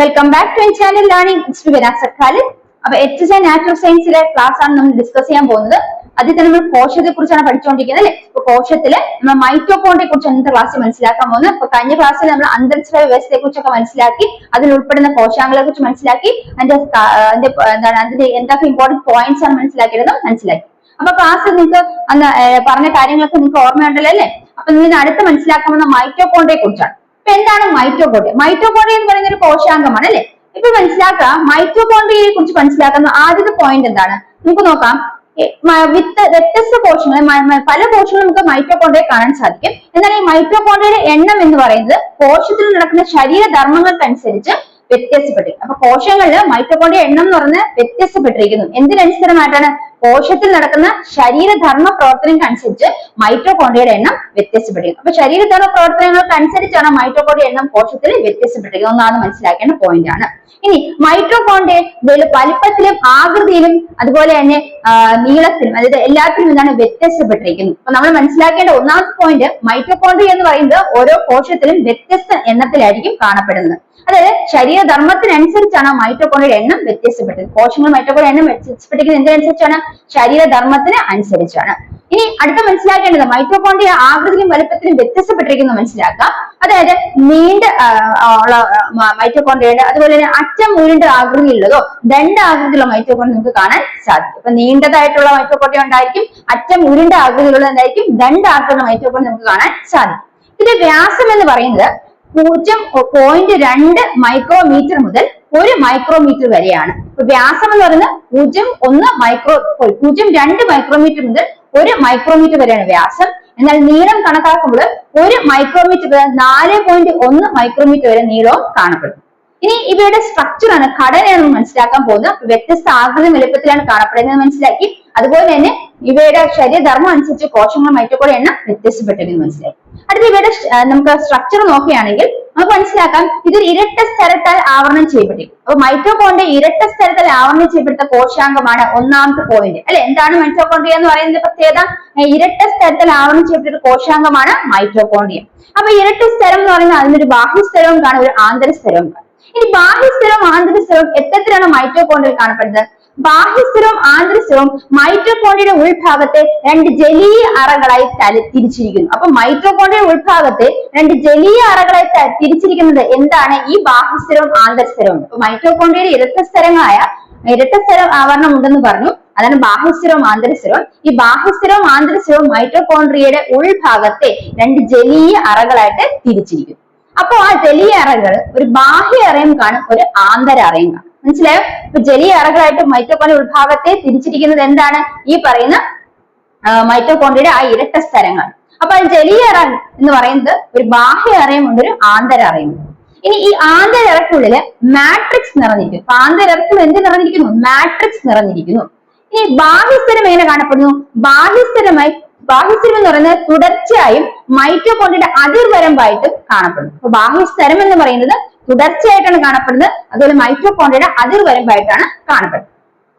Welcome back to channel learning institute. അപ്പൊ HSI natural സയൻസിലെ class ആണ് നമ്മൾ ഡിസ്കസ് ചെയ്യാൻ പോകുന്നത്. അതിൽ തന്നെ നമ്മൾ കോശത്തെ കുറിച്ചാണ് പഠിച്ചുകൊണ്ടിരിക്കുന്നത് അല്ലെ. ഇപ്പൊ കോശത്തില് നമ്മൾ മൈറ്റോകോൺഡ്രിയയെ കുറിച്ച് ഇന്നത്തെ ക്ലാസ്സിൽ മനസ്സിലാക്കാൻ പോകുന്നത്. ഇപ്പൊ കഴിഞ്ഞ ക്ലാസ്സിൽ നമ്മൾ അന്തർസ്രാവ വ്യവസ്ഥയെ കുറിച്ചൊക്കെ മനസ്സിലാക്കി, അതിൽ ഉൾപ്പെടുന്ന കോശാംഗങ്ങളെ കുറിച്ച് മനസ്സിലാക്കി, അതിന്റെ എന്തൊക്കെ ഇമ്പോർട്ടന്റ് പോയിന്റ്സ് ആണ് മനസ്സിലാക്കി. അപ്പൊ ക്ലാസ്സിൽ നിങ്ങൾക്ക് അന്ന് പറഞ്ഞ കാര്യങ്ങളൊക്കെ നിങ്ങൾക്ക് ഓർമ്മയുണ്ടല്ലോ അല്ലെ. അപ്പൊ നിങ്ങൾ അടുത്ത് മനസ്സിലാക്കാൻ പോകുന്ന മൈറ്റോകോൺഡ്രിയയെ കുറിച്ചാണ്. ഇപ്പൊ എന്താണ് മൈറ്റോകോൺഡ്രിയ? മൈറ്റോകോൺഡ്രിയ എന്ന് പറയുന്ന ഒരു കോശാംഗമാണ് അല്ലെ. ഇപ്പൊ മനസ്സിലാക്കാം, മൈറ്റോകോൺഡ്രിയയെ കുറിച്ച് മനസ്സിലാക്കുന്ന ആദ്യത്തെ പോയിന്റ് എന്താണ് നമുക്ക് നോക്കാം. വ്യത്യസ്ത കോശങ്ങൾ, പല കോശങ്ങളും നമുക്ക് മൈറ്റോകോൺഡ്രിയ കാണാൻ സാധിക്കും. എന്നാൽ ഈ മൈറ്റോകോൺഡ്രിയയുടെ എണ്ണം എന്ന് പറയുന്നത് കോശത്തിൽ നടക്കുന്ന ശരീരധർമ്മങ്ങൾക്കനുസരിച്ച് വ്യത്യാസപ്പെട്ടിരിക്കും. അപ്പൊ കോശങ്ങളില് മൈറ്റോകോൺഡ്രിയ എണ്ണം എന്ന് പറയുന്നത് വ്യത്യസ്തപ്പെട്ടിരിക്കുന്നു. എന്തിനനുസൃതമായിട്ടാണ്? കോശത്തിൽ നടക്കുന്ന ശരീരധർമ്മ പ്രവർത്തനങ്ങൾക്കനുസരിച്ച് മൈറ്റോകോൺഡ്രിയയുടെ എണ്ണം വ്യത്യാസപ്പെട്ടിരിക്കും. അപ്പൊ ശരീരധർമ്മ പ്രവർത്തനങ്ങൾക്ക് അനുസരിച്ചാണ് മൈറ്റോകോൺഡ്രിയ എണ്ണം കോശത്തിൽ വ്യത്യാസപ്പെട്ടിരിക്കുന്നത്. ഒന്നാമത് മനസ്സിലാക്കേണ്ട പോയിന്റ് ആണ്. ഇനി മൈറ്റോകോൺഡ്രിയ വലിപ്പത്തിലും ആകൃതിയിലും അതുപോലെ തന്നെ നീളത്തിലും, അതായത് എല്ലാത്തിലും എന്താണ് വ്യത്യാസപ്പെട്ടിരിക്കുന്നു. അപ്പൊ നമ്മൾ മനസ്സിലാക്കേണ്ട ഒന്നാമത്തെ പോയിന്റ്, മൈറ്റോകോൺഡ്രിയ എന്ന് പറയുന്നത് ഓരോ കോശത്തിലും വ്യത്യസ്ത എണ്ണത്തിലായിരിക്കും കാണപ്പെടുന്നത്. അതായത് ശരീരധർമ്മത്തിനനുസരിച്ചാണ് മൈറ്റോകോൺഡ്രിയയുടെ എണ്ണം വ്യത്യാസപ്പെട്ടത്. കോശങ്ങൾ മൈറ്റോകോൺഡ്രിയ എണ്ണം വ്യത്യാസപ്പെട്ടിരിക്കുന്നത് എന്തിനനുസരിച്ചാണ്? ശരീരധർമ്മത്തിന് അനുസരിച്ചാണ്. ഇനി അടുത്ത മനസ്സിലാക്കേണ്ടത്, മൈറ്റോകോൺഡ്രിയ ആകൃതിയിലും വലുപ്പത്തിലും വ്യത്യാസപ്പെട്ടിരിക്കുന്നു മനസ്സിലാക്കാം. അതായത് നീണ്ട മൈറ്റോകോൺഡ്രിയയുടെ, അതുപോലെ തന്നെ അറ്റം ഉരുണ്ട ആകൃതിയുള്ളതോ ദണ്ഡാകൃതിയിലുള്ള മൈറ്റോകോൺഡ്രിയ നമുക്ക് കാണാൻ സാധിക്കും. അപ്പൊ നീണ്ടതായിട്ടുള്ള മൈറ്റോകോൺഡ്രിയ ഉണ്ടായിരിക്കും, അറ്റം ഉരുണ്ട ആകൃതിയിലുള്ള എന്തായിരിക്കും? ദണ്ഡാകൃതിയുള്ള മൈറ്റോകോൺഡ്രിയ നമുക്ക് കാണാൻ സാധിക്കും. ഇതിന്റെ വ്യാസം എന്ന് പറയുന്നത് 0.2 മൈക്രോമീറ്റർ മുതൽ 1 മൈക്രോമീറ്റർ വരെയാണ്. വ്യാസം എന്ന് പറയുന്നത് 0.2 മൈക്രോമീറ്റർ മുതൽ 1 മൈക്രോമീറ്റർ വരെയാണ് വ്യാസം. എന്നാൽ നീളം കണക്കാക്കുമ്പോൾ 1 മൈക്രോമീറ്റർ മുതൽ 4.1 മൈക്രോമീറ്റർ വരെ നീളവും കാണപ്പെടും. ഇനി ഇവയുടെ സ്ട്രക്ചർ ആണ്, ഘടനയാണ് മനസ്സിലാക്കാൻ പോകുന്നത്. വ്യത്യസ്ത ആകൃതി വലുപ്പത്തിലാണ് കാണപ്പെടുന്നത് മനസ്സിലാക്കി. അതുപോലെ തന്നെ ഇവയുടെ ശരീരധർമ്മം അനുസരിച്ച് കോശങ്ങൾ മൈറ്റോകോൺഡ്രിയ എണ്ണം വ്യത്യാസപ്പെട്ടിരിക്കുന്നു മനസ്സിലാക്കി. അടുത്ത ഇവയുടെ നമുക്ക് സ്ട്രക്ചർ നോക്കുകയാണെങ്കിൽ നമുക്ക് മനസ്സിലാക്കാം, ഇതൊരു ഇരട്ട സ്ഥലത്താൽ ആവരണം ചെയ്യപ്പെട്ടിരിക്കും. അപ്പൊ മൈറ്റോകോൺഡ്രിയ ഇരട്ട സ്ഥലത്താൽ ആവരണം ചെയ്യപ്പെടുത്ത കോശാംഗമാണ് ഒന്നാമത്തെ പോയിന്റ് അല്ലെ. എന്താണ് മൈറ്റോകോൺഡ്രിയ എന്ന് പറയുന്നത് പ്രത്യേകത? ഇരട്ട സ്ഥലത്താൽ ആവരണം ചെയ്യപ്പെട്ട കോശാംഗമാണ് മൈറ്റോകോൺഡ്രിയ. അപ്പൊ ഇരട്ട സ്ഥലം എന്ന് പറയുന്നത് അതിനൊരു ബാഹ്യസ്ഥലവും കാണും, ഒരു ആന്തരസ്ഥലവും കാണും. ഇനി ബാഹ്യസ്ഥലവും ആന്തരസ്ഥലവും എത്തരത്തിലാണ് മൈറ്റോകോൺഡ്രിയയിൽ കാണപ്പെടുന്നത്? ബാഹ്യസ്ഥലവും ആന്തരസ്ഥലവും മൈറ്റോകോൺഡ്രിയയുടെ ഉൾഭാഗത്തെ 2 ജലീയ അറകളായി തിരിച്ചിരിക്കുന്നു. അപ്പൊ മൈറ്റോകോൺഡ്രിയയുടെ ഉൾഭാഗത്തെ 2 ജലീയ അറകളായി തിരിച്ചിരിക്കുന്നത് എന്താണ്? ഈ ബാഹ്യസ്ഥലവും ആന്തരസ്ഥലവും. അപ്പൊ മൈറ്റോകോൺഡ്രിയയുടെ ഇരട്ടസ്ഥലം ആവരണം ഉണ്ടെന്ന് പറഞ്ഞു, അതാണ് ബാഹ്യസ്ഥലവും ആന്തരസ്ഥലവും. ഈ ബാഹ്യസ്ഥലവും ആന്തരസ്ഥലവും മൈറ്റോകോൺഡ്രിയയുടെ ഉൾഭാഗത്തെ 2 ജലീയ അറകളായിട്ട് തിരിച്ചിരിക്കുന്നു. അപ്പൊ ആ ജലീയ അറകൾ ഒരു ബാഹ്യ അറയും കാണും, ഒരു ആന്തര അറയും കാണും. മനസ്സിലായോ? ഇപ്പൊ ജലീയ അറകളായിട്ട് മൈറ്റോകോൺഡ്രിയ ഉൾഭാഗത്തെ തിരിച്ചിരിക്കുന്നത് എന്താണ്? ഈ പറയുന്ന മൈറ്റോകോൺഡ്രിയയുടെ ആ ഇരട്ട സ്ഥലങ്ങൾ. അപ്പൊ ആ ജലീയ അറ എന്ന് പറയുന്നത് ഒരു ബാഹ്യ അറയും ഉണ്ട്, ഒരു ആന്തര അറയും ഉണ്ട്. ഇനി ഈ ആന്തര അറയ്ക്കുള്ളില് മാട്രിക്സ് നിറഞ്ഞിരിക്കുന്നു. അപ്പൊ ആന്തര അറയ്ക്കുള്ളിൽ എന്ത് നിറഞ്ഞിരിക്കുന്നു? മാട്രിക്സ് നിറഞ്ഞിരിക്കുന്നു. ഇനി ബാഹ്യസ്ഥലം എങ്ങനെ കാണപ്പെടുന്നു? ബാഹ്യസ്ഥലം എന്ന് പറയുന്നത് തുടർച്ചയായും മൈറ്റോകോൺഡ്രിയയുടെ അതിർവരമ്പായിട്ട് കാണപ്പെടുന്നു. അപ്പൊ ബാഹ്യസ്ഥലം എന്ന് പറയുന്നത് തുടർച്ചയായിട്ടാണ് കാണപ്പെടുന്നത്, അതുപോലെ മൈറ്റോകോൺഡ്രിയയുടെ അതിർവരമ്പായിട്ടാണ് കാണപ്പെടുന്നത്.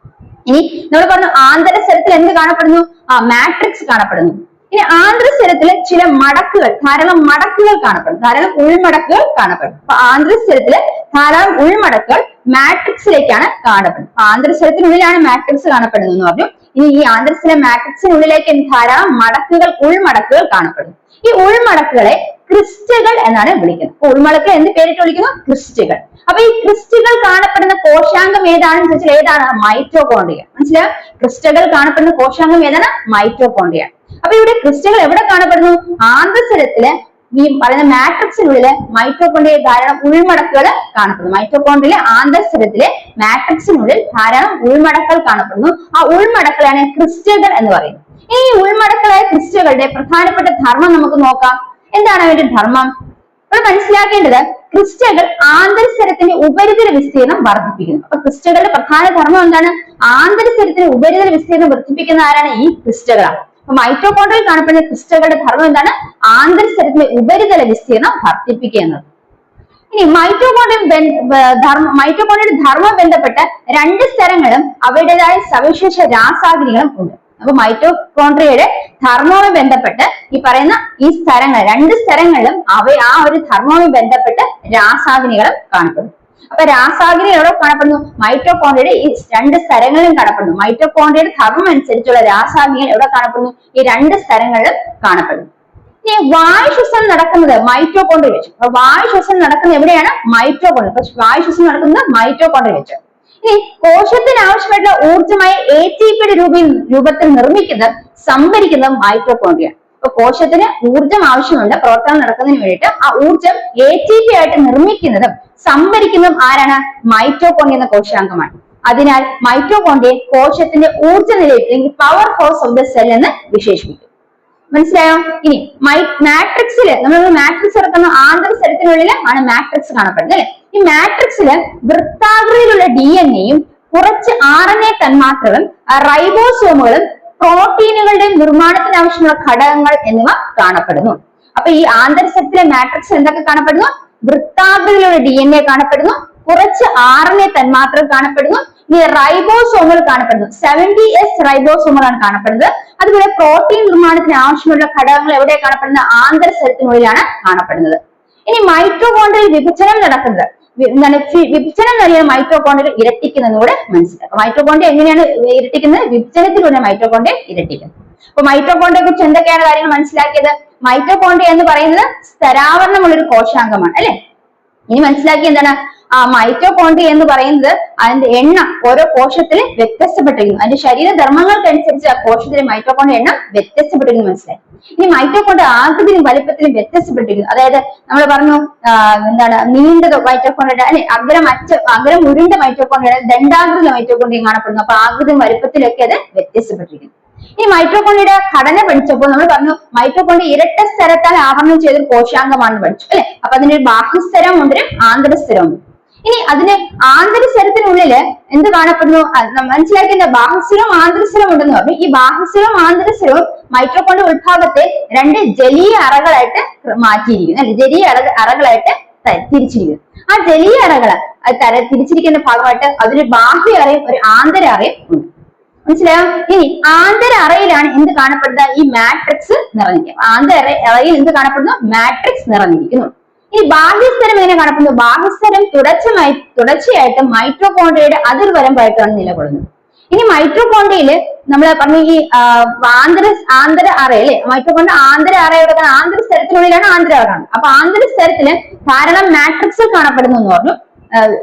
ഇനി നമ്മൾ പറഞ്ഞു ആന്തരസ്ഥലത്തിൽ എന്ത് കാണപ്പെടുന്നു? മാട്രിക്സ് കാണപ്പെടുന്നു. ഇനി ആന്തരസ്ഥലത്തില് ചില മടക്കുകൾ, ധാരാളം മടക്കുകൾ കാണപ്പെടുന്നു, ധാരാളം ഉൾമടക്കുകൾ കാണപ്പെടുന്നു. അപ്പൊ ആന്തരസ്ഥലത്തില് ധാരാളം ഉൾമടക്കുകൾ മാട്രിക്സിലേക്കാണ് കാണപ്പെടുന്നത്. അപ്പൊ ആന്തരസ്ഥലത്തിനുള്ളിലാണ് മാട്രിക്സ് കാണപ്പെടുന്നത് എന്ന് പറഞ്ഞു. ഇനി ഈ ആന്തരസ്ഥല മാട്രിക്സിനുള്ളിലേക്ക് ധാരാളം മടക്കുകൾ, ഉൾമടക്കുകൾ കാണപ്പെടുന്നു. ഈ ഉൾമടക്കുകളെ ക്രിസ്റ്റകൾ എന്നാണ് വിളിക്കുന്നത്. ഉൾമടക്കുകൾ എന്ത് പേരിട്ട് വിളിക്കുന്നു? ക്രിസ്റ്റകൾ. അപ്പൊ ഈ ക്രിസ്റ്റകൾ കാണപ്പെടുന്ന കോശാംഗം ഏതാണെന്ന് ചോദിച്ചാൽ ഏതാണ്? മൈറ്റോകോൺഡ്രിയ. മനസ്സിലായോ? ക്രിസ്റ്റകൾ കാണപ്പെടുന്ന കോശാംഗം ഏതാണ്? മൈറ്റോകോൺഡ്രിയ. അപ്പൊ ഇവിടെ ക്രിസ്റ്റകൾ എവിടെ കാണപ്പെടുന്നു? ആന്തരസ്ഥലത്തില് ഈ പറയുന്ന മാട്രിക്സിനുള്ളില് മൈറ്റോകോൺഡ്രിയ ധാരാളം ഉൾമടക്കുകൾ കാണപ്പെടുന്നു. മൈറ്റോകോൺഡ്രിയയിലെ ആന്തരസ്ഥലത്തിലെ മാട്രിക്സിനുള്ളിൽ ധാരാളം ഉൾമടക്കുകൾ കാണപ്പെടുന്നു. ആ ഉൾമടക്കുകളാണ് ക്രിസ്റ്റകൾ എന്ന് പറയുന്നത്. ഈ ഉൾമടക്കളായ ക്രിസ്റ്റകളുടെ പ്രധാനപ്പെട്ട ധർമ്മം നമുക്ക് നോക്കാം. എന്താണ് അവരുടെ ധർമ്മം? നമ്മൾ മനസ്സിലാക്കേണ്ടത്, ക്രിസ്റ്റകൾ ആന്തരസ്ഥലത്തിന്റെ ഉപരിതല വിസ്തീർണം വർദ്ധിപ്പിക്കുന്നു. അപ്പൊ ക്രിസ്റ്റകളുടെ പ്രധാന ധർമ്മം എന്താണ്? ആന്തരസ്ഥലത്തിന്റെ ഉപരിതല വിസ്തീർണം വർദ്ധിപ്പിക്കുന്ന ആരാണ്? ഈ ക്രിസ്റ്റകളാണ്. അപ്പൊ മൈറ്റോകോൺഡ്രിയയിൽ കാണപ്പെടുന്ന ക്രിസ്റ്റകളുടെ ധർമ്മം എന്താണ്? ആന്തരസ്ഥലത്തിന്റെ ഉപരിതല വിസ്തീർണം വർദ്ധിപ്പിക്കുക എന്നത്. ഇനി മൈറ്റോകോൺഡ്രിയയുടെ ധർമ്മം ബന്ധപ്പെട്ട 2 സ്ഥലങ്ങളും അവരുടേതായ സവിശേഷ രാസാഗ്നികളും ഉണ്ട്. അപ്പൊ മൈറ്റോകോൺഡ്രിയയുടെ ധർമ്മവുമായി ബന്ധപ്പെട്ട് ഈ പറയുന്ന ഈ 2 സ്ഥലങ്ങളിലും ആ ഒരു ധർമ്മവുമായി ബന്ധപ്പെട്ട് രാസാഗ്നികളും കാണപ്പെടും. അപ്പൊ രാസാഗ്നി എവിടെ കാണപ്പെടുന്നു? മൈറ്റോകോൺഡ്രിയയുടെ ഈ രണ്ട് സ്ഥലങ്ങളിലും കാണപ്പെടുന്നു. മൈറ്റോകോൺഡ്രിയയുടെ ധർമ്മം അനുസരിച്ചുള്ള രാസാഗ്നികൾ എവിടെ കാണപ്പെടുന്നു? ഈ രണ്ട് സ്ഥലങ്ങളിലും കാണപ്പെടുന്നു. ഇനി വായുശ്വസനം നടക്കുന്നത് മൈറ്റോകോൺഡ്രിയ വെച്ച്. അപ്പൊ വായുശ്വസനം നടക്കുന്നത് എവിടെയാണ്? മൈറ്റോകോൺഡ്രിയ. അപ്പൊ വായുശ്വസനം നടക്കുന്നത് മൈറ്റോകോൺഡ്രിയ വെച്ച്. ഇനി കോശത്തിന് ആവശ്യമായിട്ടുള്ള ഊർജ്ജമായി ATPയുടെ രൂപത്തിൽ നിർമ്മിക്കുന്നത് സംഭരിക്കുന്നത് മൈറ്റോകോൺഡ്രിയ. അപ്പൊ കോശത്തിന് ഊർജ്ജം ആവശ്യമുണ്ട് പ്രവർത്തനം നടക്കുന്നതിന് വേണ്ടിയിട്ട്. ആ ഊർജ്ജം ATP ആയിട്ട് നിർമ്മിക്കുന്നതും സംഭരിക്കുന്നതും ആരാണ്? മൈറ്റോകോൺഡ്രിയ എന്ന കോശാംഗമാണ്. അതിനാൽ മൈറ്റോകോൺഡ്രിയ കോശത്തിന്റെ ഊർജ്ജ നിലയിൽ power house of the cell എന്ന് വിശേഷിപ്പിക്കും. മനസ്സിലായോ? ഇനി മാട്രിക്സില് നമ്മൾ മാട്രിക്സ് എടുക്കുന്ന ആന്തരശരീരത്തിനുള്ളിൽ ആണ് മാട്രിക്സ് കാണപ്പെടുന്നത് അല്ലെ? ഈ മാട്രിക്സില് വൃത്താകൃതിയിലുള്ള DNA-യും കുറച്ച് RNA തന്മാത്രകളും റൈബോസോമുകളും പ്രോട്ടീനുകളുടെ നിർമ്മാണത്തിന് ആവശ്യമുള്ള ഘടകങ്ങൾ എന്നിവ കാണപ്പെടുന്നു. അപ്പൊ ഈ ആന്തരശരീരത്തിലെ മാട്രിക്സ് എന്തൊക്കെ കാണപ്പെടുന്നു? വൃത്താകൃതിയിലുള്ള DNA കാണപ്പെടുന്നു, കുറച്ച് RNA തന്മാത്രകൾ കാണപ്പെടുന്നു, ഈ റൈബോസോമുകൾ കാണപ്പെടുന്നു. 70S റൈബോസോമുകളാണ് കാണപ്പെടുന്നത്. അതുപോലെ പ്രോട്ടീൻ നിർമ്മാണത്തിന് ആവശ്യമുള്ള ഘടകങ്ങൾ എവിടെ കാണപ്പെടുന്നത്? ആന്തരശരീരത്തിനുള്ളിലാണ് കാണപ്പെടുന്നത്. ഇനി മൈറ്റോകോൺഡ്രിയൽ വിഭജനം നടക്കുന്നത് എന്താണ്? വിഭജനം നടക്കുന്ന മൈറ്റോകോൺഡ്രിയ ഇരട്ടിക്കുന്നതിലൂടെ മനസ്സിലാക്കാം. മൈറ്റോകോൺഡ്രിയ എങ്ങനെയാണ് ഇരട്ടിക്കുന്നത്? വിഭജനത്തിലൂടെ മൈറ്റോകോൺഡ്രിയ ഇരട്ടിക്കുന്നത്. അപ്പൊ മൈറ്റോകോൺഡ്രിയയെ കുറിച്ച് എന്തൊക്കെയാണ് കാര്യങ്ങൾ മനസ്സിലാക്കിയത്? മൈറ്റോകോൺഡ്രിയ എന്ന് പറയുന്നത് സ്ഥരാവരണമുള്ള ഒരു കോശാംഗമാണ് അല്ലെ? ഇനി മനസ്സിലാക്കി എന്താണ്? മൈറ്റോകോൺഡ്രിയ എന്ന് പറയുന്നത് അതിന്റെ എണ്ണം ഓരോ കോശത്തിൽ വ്യത്യസ്തപ്പെട്ടിരിക്കുന്നു. അതിന്റെ ശരീരധർമ്മങ്ങൾക്കനുസരിച്ച് ആ കോശത്തിലെ മൈറ്റോകോൺഡ്രിയ എണ്ണം വ്യത്യസ്തപ്പെട്ടിരിക്കുന്നു മനസ്സിലായി. ഇനി മൈറ്റോകോൺഡ്രിയ ആകൃതിയിലും വലിപ്പത്തിലും വ്യത്യസ്തപ്പെട്ടിരിക്കുന്നു. അതായത് നമ്മൾ പറഞ്ഞു എന്താണ് നീണ്ടത് മൈറ്റോകോൺഡ്രിയ അല്ലെ, അഗ്രം ഉരുണ്ട മൈറ്റോകോൺഡ്രിയ, ദണ്ഡാകൃതി മൈറ്റോകോൺഡ്രിയ കാണപ്പെടുന്നു. അപ്പൊ ആകൃതിയും വലിപ്പത്തിലൊക്കെ അത് വ്യത്യസ്തപ്പെട്ടിരിക്കുന്നു. ഈ മൈറ്റോകോൺഡ്രിയയുടെ ഘടന പഠിച്ചപ്പോൾ നമ്മൾ പറഞ്ഞു മൈറ്റോകോൺഡ്രിയ ഇരട്ട സ്ഥലത്താൽ ആവരണം ചെയ്തൊരു കോശാംഗമാണെന്ന് പഠിച്ചു അല്ലെ? അപ്പൊ അതിനൊരു ബാഹ്യസ്ഥരം ഉണ്ട്, ആന്തരസ്ഥരമുണ്ട്. ഇനി അതിന് ആന്തരസ്ഥരത്തിനുള്ളില് എന്ത് കാണപ്പെടുന്നു? മനസ്സിലാക്കിയ ബാഹ്യസ്ഥലവും ആന്തരസ്ഥലവും ഉണ്ടെന്ന് പറഞ്ഞു. ഈ ബാഹ്യസ്ഥലവും ആന്തരസ്ഥലവും മൈറ്റോകോൺഡ്രിയ ഉത്ഭാഗത്തെ രണ്ട് ജലീയ അറകളായിട്ട് മാറ്റിയിരിക്കുന്നു അല്ലെ? ജലീയ അറകളായിട്ട് തിരിച്ചിരിക്കുന്നു. ആ ജലീയ അറകള് തിരിച്ചിരിക്കുന്ന ഭാഗമായിട്ട് അതിന് ബാഹ്യ അറയും ഒരു ആന്തര അറയും ഉണ്ട്. മനസ്സിലായോ? ഇനി ആന്തര അറയിലാണ് എന്ത് കാണപ്പെടുന്നത്? ഈ മാട്രിക്സ് നിറഞ്ഞിരിക്കും. ആന്തര അറയിൽ എന്ത് കാണപ്പെടുന്നു? മാട്രിക്സ് നിറഞ്ഞിരിക്കുന്നു. ഇനി ബാഹ്യസ്ഥലം എങ്ങനെ കാണപ്പെടുന്നു? ബാഹ്യസ്ഥലം തുടർച്ചയായിട്ട് മൈറ്റോകോൺഡ്രിയയുടെ അതിർവരമ്പായിട്ടാണ് നിലകൊള്ളുന്നത്. ഇനി മൈറ്റോകോൺഡ്രിയയില് നമ്മൾ പറഞ്ഞു ഈ ആന്തര അറ അല്ലെ? മൈറ്റോകോൺഡ്രിയ ആന്തര അറയുടെ ആന്തരസ്ഥലത്തിനുള്ളിലാണ് ആന്തര അറ കാണുന്നത്. അപ്പൊ ആന്തരസ്ഥലത്തില് ധാരാളം മാട്രിക്സ് കാണപ്പെടുന്നു എന്ന് പറഞ്ഞു.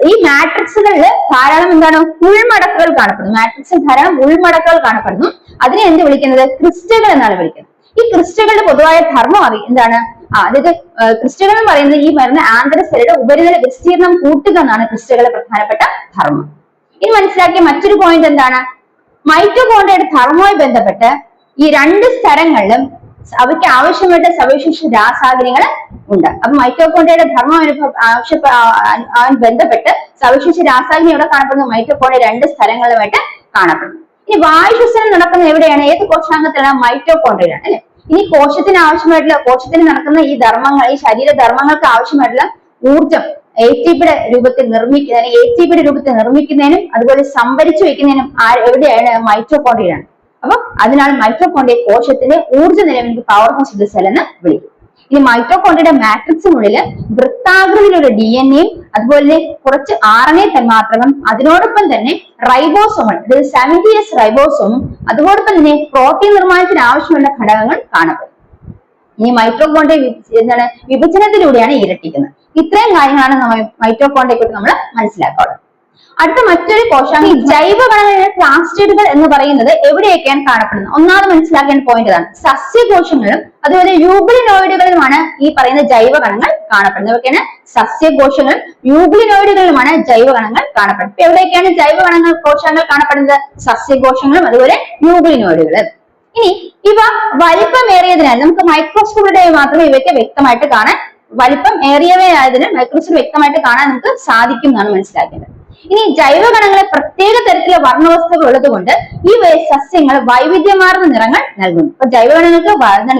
ഈ മാട്രിക്സുകളിൽ ധാരാളം എന്താണ്? ഉൾമടക്കുകൾ കാണപ്പെടുന്നു. മാട്രിക്സിൽ ധാരാളം ഉൾമടക്കുകൾ കാണപ്പെടുന്നു. അതിനെ എന്ത് വിളിക്കുന്നത്? ക്രിസ്റ്റലുകൾ എന്നാണ് വിളിക്കുന്നത്. ഈ ക്രിസ്റ്റലുകളുടെ പൊതുവായ ധർമ്മം എന്താണ്? അതായത് ക്രിസ്റ്റലുകൾ എന്ന് പറയുന്നത് ഈ വരുന്ന ആന്തരസ്ഥലയുടെ ഉപരിതല വിസ്തീർണം കൂട്ടുക എന്നാണ് ക്രിസ്റ്റലുകളുടെ പ്രധാനപ്പെട്ട ധർമ്മം. ഇനി മനസ്സിലാക്കിയ മറ്റൊരു പോയിന്റ് എന്താണ്? മൈറ്റോകോൺഡ്രിയയുടെ ധർമ്മവുമായി ബന്ധപ്പെട്ട് ഈ രണ്ട് സ്ഥലങ്ങളിലും അവയ്ക്ക് ആവശ്യമായിട്ട് സവിശേഷ രാസാഗ്നികൾ ഉണ്ട്. അപ്പൊ മൈറ്റോകോൺഡ്രിയയുടെ ധർമ്മം ബന്ധപ്പെട്ട് സവിശേഷ രാസാഗ്നി എവിടെ കാണപ്പെടുന്നു? മൈറ്റോകോൺഡ്രിയ രണ്ട് സ്ഥലങ്ങളിലുമായിട്ട് കാണപ്പെടുന്നു. ഇനി വായുശ്വസനം നടക്കുന്നത് എവിടെയാണ്? ഏത് കോശാംഗത്തിലാണ്? മൈറ്റോകോൺഡ്രിയയിലാണ് അല്ലെ? ഇനി കോശത്തിന് നടക്കുന്ന ഈ ധർമ്മങ്ങൾ, ഈ ശരീരധർമ്മങ്ങൾക്ക് ആവശ്യമായിട്ടുള്ള ഊർജം ATPയുടെ രൂപത്തിൽ നിർമ്മിക്കുന്നതിനും അതുപോലെ സംഭരിച്ചു വെക്കുന്നതിനും എവിടെയാണ്? മൈറ്റോകോൺഡ്രിയയാണ്. അപ്പൊ അതിനാൽ മൈറ്റോകോൺഡ്രിയ കോശത്തിന്റെ ഊർജ്ജ നിലവിൽ power house of the cell എന്ന് വിളിക്കും. ഇനി മൈറ്റോകോൺഡ്രിയയുടെ മാട്രിക്സിനുള്ളിൽ വൃത്താകൃതിയിലുള്ള DNA-യും അതുപോലെ കുറച്ച് RNA തന്മാത്രകളും അതിനോടൊപ്പം തന്നെ റൈബോസോമുകൾ, അതായത് 70S റൈബോസോമും അതോടൊപ്പം തന്നെ പ്രോട്ടീൻ നിർമ്മാണത്തിന് ആവശ്യമുള്ള ഘടകങ്ങൾ കാണപ്പെടും. ഇനി മൈറ്റോകോൺഡ്രിയ എന്താണ്? വിഭജനത്തിലൂടെയാണ് ഇരട്ടിക്കുന്നത്. ഇത്രയും കാര്യങ്ങളാണ് മൈറ്റോകോൺഡ്രിയയെ കുറിച്ച് നമ്മൾ മനസ്സിലാക്കാറുള്ളത്. അടുത്ത മറ്റൊരു കോശാണ് ഈ ജൈവകണങ്ങളിലെ പ്ലാസ്റ്റിഡുകൾ എന്ന് പറയുന്നത് എവിടെയൊക്കെയാണ് കാണപ്പെടുന്നത്? ഒന്നാമത് മനസ്സിലാക്കേണ്ട പോയിന്റ് ഇതാണ്. സസ്യകോശങ്ങളും അതുപോലെ യൂഗ്ലിനോയിഡുകളുമാണ് ഈ പറയുന്ന ജൈവകണങ്ങൾ കാണപ്പെടുന്നത്. ഇവയൊക്കെയാണ് സസ്യകോശങ്ങളും യൂഗ്ലിനോയിഡുകളുമാണ് ജൈവകണങ്ങൾ കാണപ്പെടുന്നത്. ഇപ്പൊ എവിടെയൊക്കെയാണ് ജൈവകണങ്ങൾ കോശങ്ങൾ കാണപ്പെടുന്നത്? സസ്യകോശങ്ങളും അതുപോലെ യൂഗ്ലിനോയിഡുകളും. ഇനി ഇവ വലിപ്പമേറിയതിനാൽ നമുക്ക് മൈക്രോസ്കോപ്പിലൂടെ മാത്രമേ ഇവയ്ക്ക് വ്യക്തമായിട്ട് കാണാൻ, വലിപ്പം ഏറിയവയായതിനാൽ മൈക്രോസ്കോപ്പിൽ വ്യക്തമായിട്ട് കാണാൻ നമുക്ക് സാധിക്കും എന്നാണ് മനസ്സിലാക്കേണ്ടത്. ഇനി ജൈവകണങ്ങളെ പ്രത്യേക തരത്തിലുള്ള വർണ്ണവസ്തുക്കൾ ഉള്ളത് കൊണ്ട് ഈ സസ്യങ്ങൾ വൈവിധ്യമാർന്ന നിറങ്ങൾ നൽകുന്നു. അപ്പൊ ജൈവകണങ്ങൾക്ക്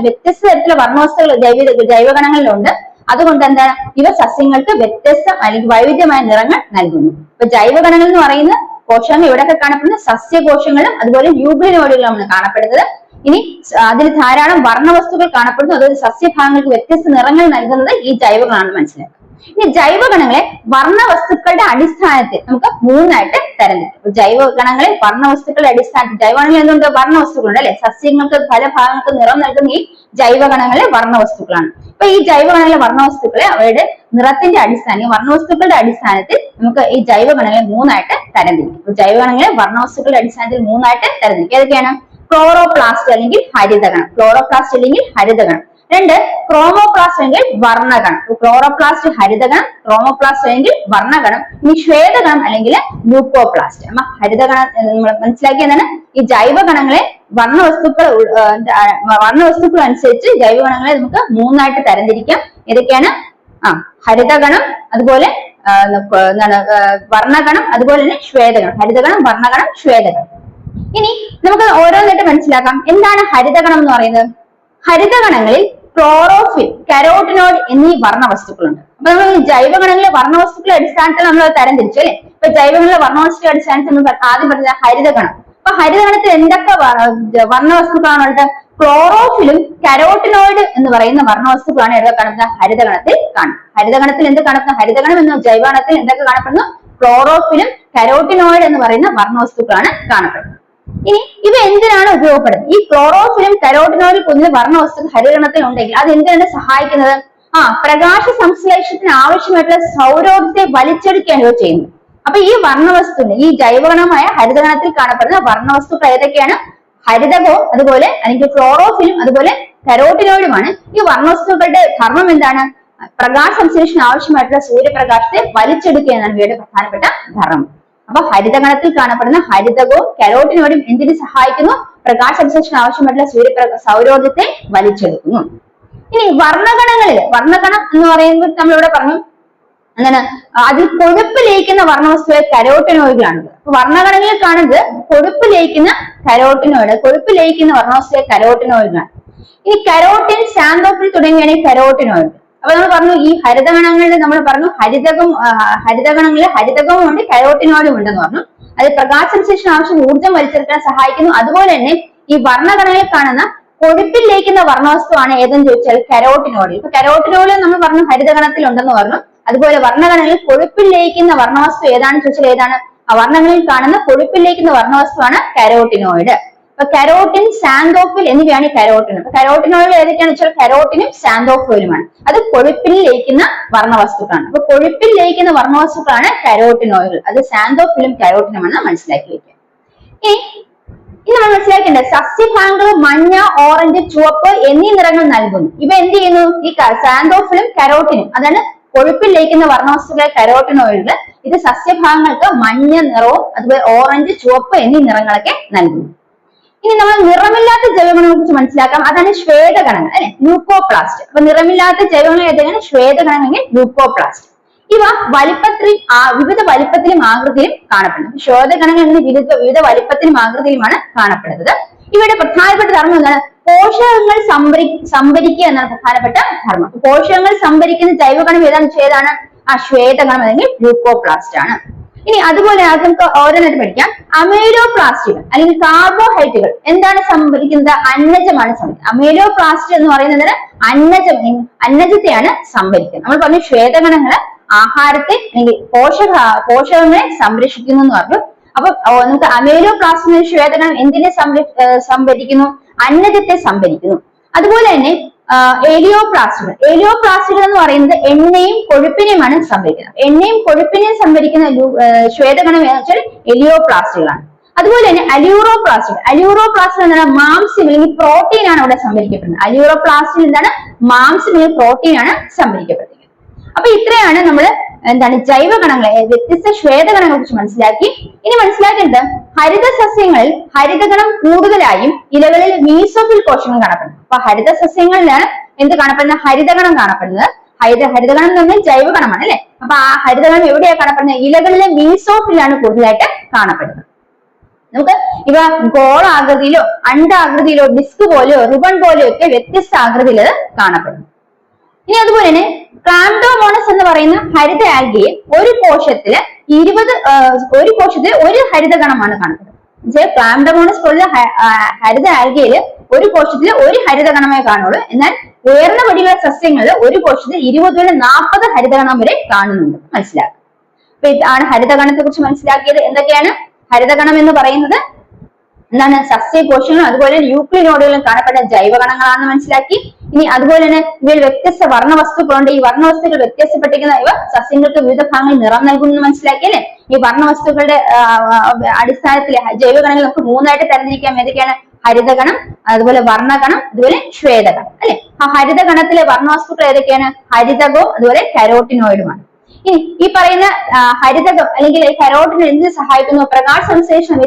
വ്യത്യസ്ത തരത്തിലുള്ള വർണ്ണവസ്തുക്കൾ ജൈവകണങ്ങളിലുണ്ട്. അതുകൊണ്ട് എന്താണ്? ഇവ സസ്യങ്ങൾക്ക് വ്യത്യസ്ത അല്ലെങ്കിൽ വൈവിധ്യമായ നിറങ്ങൾ നൽകുന്നു. ഇപ്പൊ ജൈവകണങ്ങൾ എന്ന് പറയുന്ന കോശങ്ങൾ എവിടെയൊക്കെ കാണപ്പെടുന്നത്? സസ്യകോശങ്ങളും അതുപോലെ യൂഗ്ലിനോയിഡുകളുമാണ് കാണപ്പെടുന്നത്. ഇനി അതിൽ ധാരാളം വർണ്ണവസ്തുക്കൾ കാണപ്പെടുന്നു. അതായത് സസ്യഭാഗങ്ങൾക്ക് വ്യത്യസ്ത നിറങ്ങൾ നൽകുന്നത് ഈ ജൈവകങ്ങളാണെന്ന് മനസ്സിലാക്കുക. ഇനി ജൈവഗണങ്ങളെ വർണ്ണവസ്തുക്കളുടെ അടിസ്ഥാനത്തിൽ നമുക്ക് മൂന്നായിട്ട് തരംതിരിക്കും. ജൈവഗണങ്ങളെ വർണ്ണവസ്തുക്കളുടെ അടിസ്ഥാനത്തിൽ, ജൈവഗണങ്ങൾ എന്തുണ്ട്? വർണ്ണവസ്തുക്കളുണ്ട് അല്ലെ. സസ്യങ്ങൾക്ക് പല ഭാഗങ്ങൾക്ക് നിറം നൽകുന്ന ഈ ജൈവഗണങ്ങളെ വർണ്ണവസ്തുക്കളാണ്. അപ്പൊ ഈ ജൈവഗണങ്ങളെ വർണ്ണവസ്തുക്കളെ അവയുടെ നിറത്തിന്റെ അടിസ്ഥാനം, വർണ്ണവസ്തുക്കളുടെ അടിസ്ഥാനത്തിൽ നമുക്ക് ഈ ജൈവഗണങ്ങളെ മൂന്നായിട്ട് തരംതിരിക്കും. ജൈവഗണങ്ങളെ വർണ്ണവസ്തുക്കളുടെ അടിസ്ഥാനത്തിൽ മൂന്നായിട്ട് തരംതിരിക്കും. ഏതൊക്കെയാണ്? ക്ലോറോപ്ലാസ്റ്റ് അല്ലെങ്കിൽ ഹരിതഗണം, ക്ലോറോപ്ലാസ്റ്റ് അല്ലെങ്കിൽ ഹരിതഗണം. രണ്ട്, ക്രോമോപ്ലാസ്റ്റ് അല്ലെങ്കിൽ വർണ്ണഗണം. ക്ലോറോപ്ലാസ്റ്റ് ഹരിതഗണം, ക്രോമോപ്ലാസ്റ്റ് അല്ലെങ്കിൽ വർണ്ണഗണം. ഇനി ശ്വേതഗണം അല്ലെങ്കിൽ ല്യൂക്കോപ്ലാസ്റ്റ്. അമ്മ ഹരിതഗണം നമ്മൾ മനസ്സിലാക്കിയതാണ്. ഈ ജൈവഗണങ്ങളെ വർണ്ണവസ്തുക്കൾ അനുസരിച്ച് ജൈവഗണങ്ങളെ നമുക്ക് മൂന്നായിട്ട് തരംതിരിക്കാം. ഏതൊക്കെയാണ്? ഹരിതഗണം, അതുപോലെ എന്താണ് വർണ്ണഗണം, അതുപോലെ തന്നെ ശ്വേതഗണം. ഹരിതഗണം, വർണ്ണഗണം, ശ്വേതഗണം. ഇനി നമുക്ക് ഓരോന്നായിട്ട് മനസ്സിലാക്കാം. എന്താണ് ഹരിതഗണം എന്ന് പറയുന്നത്? ഹരിതഗണങ്ങളിൽ ക്ലോറോഫിൽ, കരോട്ടിനോയിഡ് എന്നീ വർണ്ണവസ്തുക്കളുണ്ട്. അപ്പൊ നമ്മൾ ഈ ജൈവഗണങ്ങളിലെ വർണ്ണവസ്തുക്കളുടെ അടിസ്ഥാനത്തിൽ നമ്മൾ തരംതിരിച്ചു അല്ലെ. ഇപ്പൊ ജൈവഗണങ്ങളിലെ വർണ്ണവസ്തുക്കളുടെ അടിസ്ഥാനത്തിൽ നമ്മൾ ആദ്യം പറഞ്ഞ ഹരിതഗണം. അപ്പൊ ഹരിതഗണത്തിൽ എന്തൊക്കെ വർണ്ണവസ്തുക്കളാണുള്ളത്? ക്ലോറോഫിലും കരോട്ടിനോയിഡ് എന്ന് പറയുന്ന വർണ്ണവസ്തുക്കളാണ് എവിടെ കാണുന്നത്? ഹരിതഗണത്തിൽ കാണും. ഹരിതഗണത്തിൽ എന്ത് കാണുന്നു? ഹരിതഗണം എന്ന ജൈവഗണത്തിൽ എന്തൊക്കെ കാണപ്പെടുന്നു? ക്ലോറോഫിലും കരോട്ടിനോയിഡ് എന്ന് പറയുന്ന വർണ്ണവസ്തുക്കളാണ് കാണപ്പെടുന്നത്. ഇനി ഇവ എന്തിനാണ് ഉപയോഗപ്പെടുന്നത്? ഈ ക്ലോറോഫിലും കരോട്ടിനോയിഡ് കുഞ്ഞു വർണ്ണവസ്തു ഹരിതഗണത്തിൽ ഉണ്ടെങ്കിൽ അത് എന്തിനാണ് സഹായിക്കുന്നത്? പ്രകാശ സംശ്ലേഷണത്തിന് ആവശ്യമായിട്ടുള്ള സൗരോർജ്ജത്തെ വലിച്ചെടുക്കുകയാണ് ഇവ ചെയ്യുന്നത്. അപ്പൊ ഈ വർണ്ണവസ്തുവിന്, ഈ ജൈവഗണമായ ഹരിതഗണത്തിൽ കാണപ്പെടുന്ന വർണ്ണവസ്തുക്കൾ ഏതൊക്കെയാണ്? ഹരിതകവും അതുപോലെ അല്ലെങ്കിൽ ക്ലോറോഫിലും അതുപോലെ കരോട്ടിനോയിഡുമാണ്. ഈ വർണ്ണവസ്തുക്കളുടെ ധർമ്മം എന്താണ്? പ്രകാശ സംശ്ലേഷണത്തിന് ആവശ്യമായിട്ടുള്ള സൂര്യപ്രകാശത്തെ വലിച്ചെടുക്കുക എന്നാണ് ഇവയുടെ പ്രധാനപ്പെട്ട ധർമ്മം. അപ്പൊ ഹരിതഗണത്തിൽ കാണപ്പെടുന്ന ഹരിതകവും കരോട്ടിനോയിഡും എന്തിനു സഹായിക്കുന്നു? പ്രകാശ സംശ്ലേഷണത്തിന് ആവശ്യമായിട്ടുള്ള സൗരോർജ്ജത്തെ വലിച്ചെടുക്കുന്നു. ഇനി വർണ്ണഗണങ്ങളിൽ, വർണ്ണഗണം എന്ന് പറയുമ്പോൾ നമ്മളിവിടെ പറഞ്ഞു എന്താണ്? അതിൽ കൊഴുപ്പ് ലയിക്കുന്ന വർണ്ണവസ്തുവെ കരോട്ടിനോയിഡാണുള്ളത്. വർണ്ണഗണങ്ങളിൽ കാണുന്നത് കൊഴുപ്പ് ലയിക്കുന്ന കരോട്ടിനോയിഡ്, കൊഴുപ്പ് ലയിക്കുന്ന വർണ്ണവസ്തുവെ കരോട്ടിനോയിഡാണ്. ഇനി കരോട്ടിൻ, സാന്തോഫിൽ തുടങ്ങിയാണ് ഈ കരോട്ടിനോയിഡ്. അപ്പൊ നമ്മൾ പറഞ്ഞു ഈ ഹരിതഗണങ്ങളിൽ നമ്മൾ പറഞ്ഞു ഹരിതഗണങ്ങളിൽ ഹരിതകവും ഉണ്ട് കരോട്ടിനോയിഡും ഉണ്ടെന്ന് പറഞ്ഞു. അത് പ്രകാശ സംശ്ലേഷണത്തിന് ആവശ്യം ഊർജ്ജം വലിച്ചെടുക്കാൻ സഹായിക്കുന്നു. അതുപോലെ തന്നെ ഈ വർണ്ണഗണങ്ങളിൽ കാണുന്ന കൊഴുപ്പിൽ ലയിക്കുന്ന വർണ്ണവസ്തുവാണ് ഏതെന്ന് ചോദിച്ചാൽ കരോട്ടിനോയിഡ്. ഇപ്പൊ കരോട്ടിനോയിഡ് നമ്മൾ പറഞ്ഞു ഹരിതഗണത്തിൽ ഉണ്ടെന്ന് പറഞ്ഞു. അതുപോലെ വർണ്ണഗണങ്ങളിൽ കൊഴുപ്പിൽ ലയിക്കുന്ന വർണ്ണവസ്തു ഏതാണെന്ന് ചോദിച്ചാൽ ഏതാണ്? വർണ്ണങ്ങളിൽ കാണുന്ന കൊഴുപ്പിൽ ലയിക്കുന്ന വർണ്ണവസ്തുവാണ് കരോട്ടിനോയിഡ്. അപ്പൊ കരോട്ടിൻ, സാന്തോഫിൽ എന്നിവയാണ് ഈ കരോട്ടിൻ. അപ്പൊ കരോട്ടിനോയിഡ് ഏതൊക്കെയാണെന്ന് വെച്ചാൽ കരോട്ടിനും സാന്തോഫിലുമാണ്. അത് കൊഴുപ്പിൽ ലയിക്കുന്ന വർണ്ണവസ്തുക്കളാണ്. അപ്പൊ കൊഴുപ്പിൽ ലയിക്കുന്ന വർണ്ണവസ്തുക്കളാണ് കരോട്ടിനോയിഡ്. അത് സാന്തോഫിലും കരോട്ടിനുമാണ് മനസ്സിലാക്കി വെക്കുക. ഇനി നമ്മൾ മനസ്സിലാക്കേണ്ടത് സസ്യഭാഗങ്ങൾ മഞ്ഞ, ഓറഞ്ച്, ചുവപ്പ് എന്നീ നിറങ്ങൾ നൽകുന്നു. ഇവ എന്ത് ചെയ്യുന്നു? ഈ സാന്തോഫിലും കരോട്ടിനും, അതാണ് കൊഴുപ്പിൽ ലയിക്കുന്ന വർണ്ണവസ്തുക്കളെ കരോട്ടിനോയിഡ്, ഇത് സസ്യഭാഗങ്ങൾക്ക് മഞ്ഞ നിറവും അതുപോലെ ഓറഞ്ച്, ചുവപ്പ് എന്നീ നിറങ്ങളൊക്കെ നൽകുന്നു. ഇനി നമ്മൾ നിറമില്ലാത്ത ജൈവഗണങ്ങളെ കുറിച്ച് മനസ്സിലാക്കാം. അതാണ് ശ്വേതഗണങ്ങൾ അല്ലെ, ല്യൂക്കോപ്ലാസ്റ്റ്. അപ്പൊ നിറമില്ലാത്ത ജൈവഗണങ്ങൾ ഏതൊക്കെയാണ്? ശ്വേതഗണങ്ങൾ, ല്യൂക്കോപ്ലാസ്റ്റ്. ഇവ വിവിധ വലിപ്പത്തിലും ആകൃതിയിലും കാണപ്പെടുന്നു. ശ്വേതഗണങ്ങൾ വിവിധ വലിപ്പത്തിലും ആകൃതിയിലുമാണ് കാണപ്പെടുന്നത്. ഇവയുടെ പ്രധാനപ്പെട്ട ധർമ്മം എന്താണ്? പോഷകങ്ങൾ സംഭരിക്കുക എന്നാണ് പ്രധാനപ്പെട്ട ധർമ്മം. പോഷകങ്ങൾ സംഭരിക്കുന്ന ജൈവഗണം ഏതാണ്? ശ്വേതഗണം അല്ലെങ്കിൽ ല്യൂക്കോപ്ലാസ്റ്റ് ആണ്. ഇനി അതുപോലെ നമുക്ക് ഓരോന്നായിട്ട് പഠിക്കാം. അമൈലോപ്ലാസ്റ്റുകൾ അല്ലെങ്കിൽ കാർബോഹൈഡ്രേറ്റുകൾ എന്താണ് സംഭരിക്കുന്നത്? അന്നജമാണ് സംഭരിക്കുന്നത്. അമൈലോപ്ലാസ്റ്റ് എന്ന് പറയുന്നത് അന്നജത്തെയാണ് സംഭരിക്കുന്നത്. നമ്മൾ പറഞ്ഞു ശ്വേതഗണങ്ങള് ആഹാരത്തെ അല്ലെങ്കിൽ പോഷകങ്ങളെ സംരക്ഷിക്കുന്നു എന്ന് പറഞ്ഞു. അപ്പൊ നമുക്ക് അമൈലോപ്ലാസ്റ്റ് ശ്വേതഗണം എന്തിനെ സംഭരിക്കുന്നു? അന്നജത്തെ സംഭരിക്കുന്നു. അതുപോലെ തന്നെ എലിയോപ്ലാസ്റ്റുകൾ എന്ന് പറയുന്നത് എണ്ണയും കൊഴുപ്പിനെയുമാണ് സംഭരിക്കുന്നത്. എണ്ണയും കൊഴുപ്പിനെയും സംഭരിക്കുന്ന ശ്വേതഗണം എന്ന് വെച്ചാൽ എലിയോപ്ലാസ്റ്റുകളാണ്. അതുപോലെ തന്നെ അല്യൂറോപ്ലാസ്റ്റുകൾ എന്താണ്? മാംസ്യം അല്ലെങ്കിൽ പ്രോട്ടീൻ ആണ് ഇവിടെ സംഭരിക്കപ്പെടുന്നത്. അല്യൂറോപ്ലാസ്റ്റിൽ എന്താണ്? മാംസ്യം അല്ലെങ്കിൽ പ്രോട്ടീൻ ആണ് സംഭരിക്കപ്പെടുന്നത്. അപ്പൊ ഇത്രയാണ് നമ്മൾ എന്താണ് ജൈവഗണങ്ങളെ, വ്യത്യസ്ത ശ്വേതഗണങ്ങളെ കുറിച്ച് മനസ്സിലാക്കി. ഇനി മനസ്സിലാക്കേണ്ടത് ഹരിത സസ്യങ്ങളിൽ ഹരിതഗണം കൂടുതലായും ഇലകളിൽ മീസോഫിൽ കോശങ്ങൾ കാണപ്പെടുന്നു. അപ്പൊ ഹരിത സസ്യങ്ങളിലാണ് എന്ത് കാണപ്പെടുന്നത്? ഹരിതഗണം കാണപ്പെടുന്നത്. ഹരിതഗണം എന്ന് പറഞ്ഞാൽ ജൈവഗണമാണ് അല്ലെ. അപ്പൊ ആ ഹരിതഗണം എവിടെയാണ് കാണപ്പെടുന്നത്? ഇലകളിലെ മീസോഫിലാണ് കൂടുതലായിട്ട് കാണപ്പെടുന്നത്. നമുക്ക് ഇവ ഗോളാകൃതിയിലോ അണ്ഡാകൃതിയിലോ ഡിസ്ക് പോലെയോ റിബൺ പോലെയോ ഒക്കെ വ്യത്യസ്ത ആകൃതിയിൽ കാണപ്പെടുന്നു. ഇനി അതുപോലെ തന്നെ ക്ലാംഡോമോണസ് എന്ന് പറയുന്ന ഹരിത ആൽഗയെ ഒരു കോശത്തില് ഒരു ഹരിതഗണമാണ് കാണപ്പെടുന്നത്. ക്ലാംഡോമോണസ് പോലുള്ള ഹരിത ആൽഗയില് ഒരു കോശത്തിൽ ഒരു ഹരിതകണമേ കാണുള്ളൂ. എന്നാൽ ഉയർന്ന പടിയുള്ള സസ്യങ്ങളിൽ ഒരു കോശത്തിൽ 20 മുതൽ 40 ഹരിതകണം വരെ കാണുന്നുണ്ട്. മനസ്സിലാക്കുക. അപ്പൊ ഇതാണ് ഹരിതകണത്തെ കുറിച്ച് മനസ്സിലാക്കിയത്. എന്തൊക്കെയാണ് ഹരിതകണം എന്ന് പറയുന്നത്? എന്താണ്? സസ്യകോശങ്ങളും അതുപോലെ യൂക്ലിനോഡുകളും കാണപ്പെടുന്ന ജൈവകണങ്ങളാണെന്ന് മനസ്സിലാക്കി. ഇനി അതുപോലെ തന്നെ ഇവയിൽ വ്യത്യസ്ത വർണ്ണവസ്തുക്കളുണ്ട്. ഈ വർണ്ണവസ്തുക്കൾ വ്യത്യാസപ്പെട്ടിരിക്കുന്ന ഇവ സസ്യങ്ങൾക്ക് വിവിധ ഭാഗങ്ങളിൽ നിറം നൽകുന്നു മനസ്സിലാക്കി അല്ലെ. ഈ വർണ്ണവസ്തുക്കളുടെ അടിസ്ഥാനത്തിൽ ജൈവകണങ്ങൾ നമുക്ക് 3ആയിട്ട് തരംതിരിക്കാം. ഏതൊക്കെയാണ്? ഹരിതകണം, അതുപോലെ വർണ്ണകണം, അതുപോലെ ശ്വേതകണം അല്ലെ. ആ ഹരിതകണത്തിലെ വർണ്ണവസ്തുക്കൾ ഏതൊക്കെയാണ്? ഹരിതകവും അതുപോലെ കരോട്ടിനോയിഡുമാണ്. ഇനി ഈ പറയുന്ന ഹരിതകം അല്ലെങ്കിൽ കരോട്ടിന് എന്തിനു സഹായിക്കുന്നു? പ്രകാശ സംശ്ലേഷണം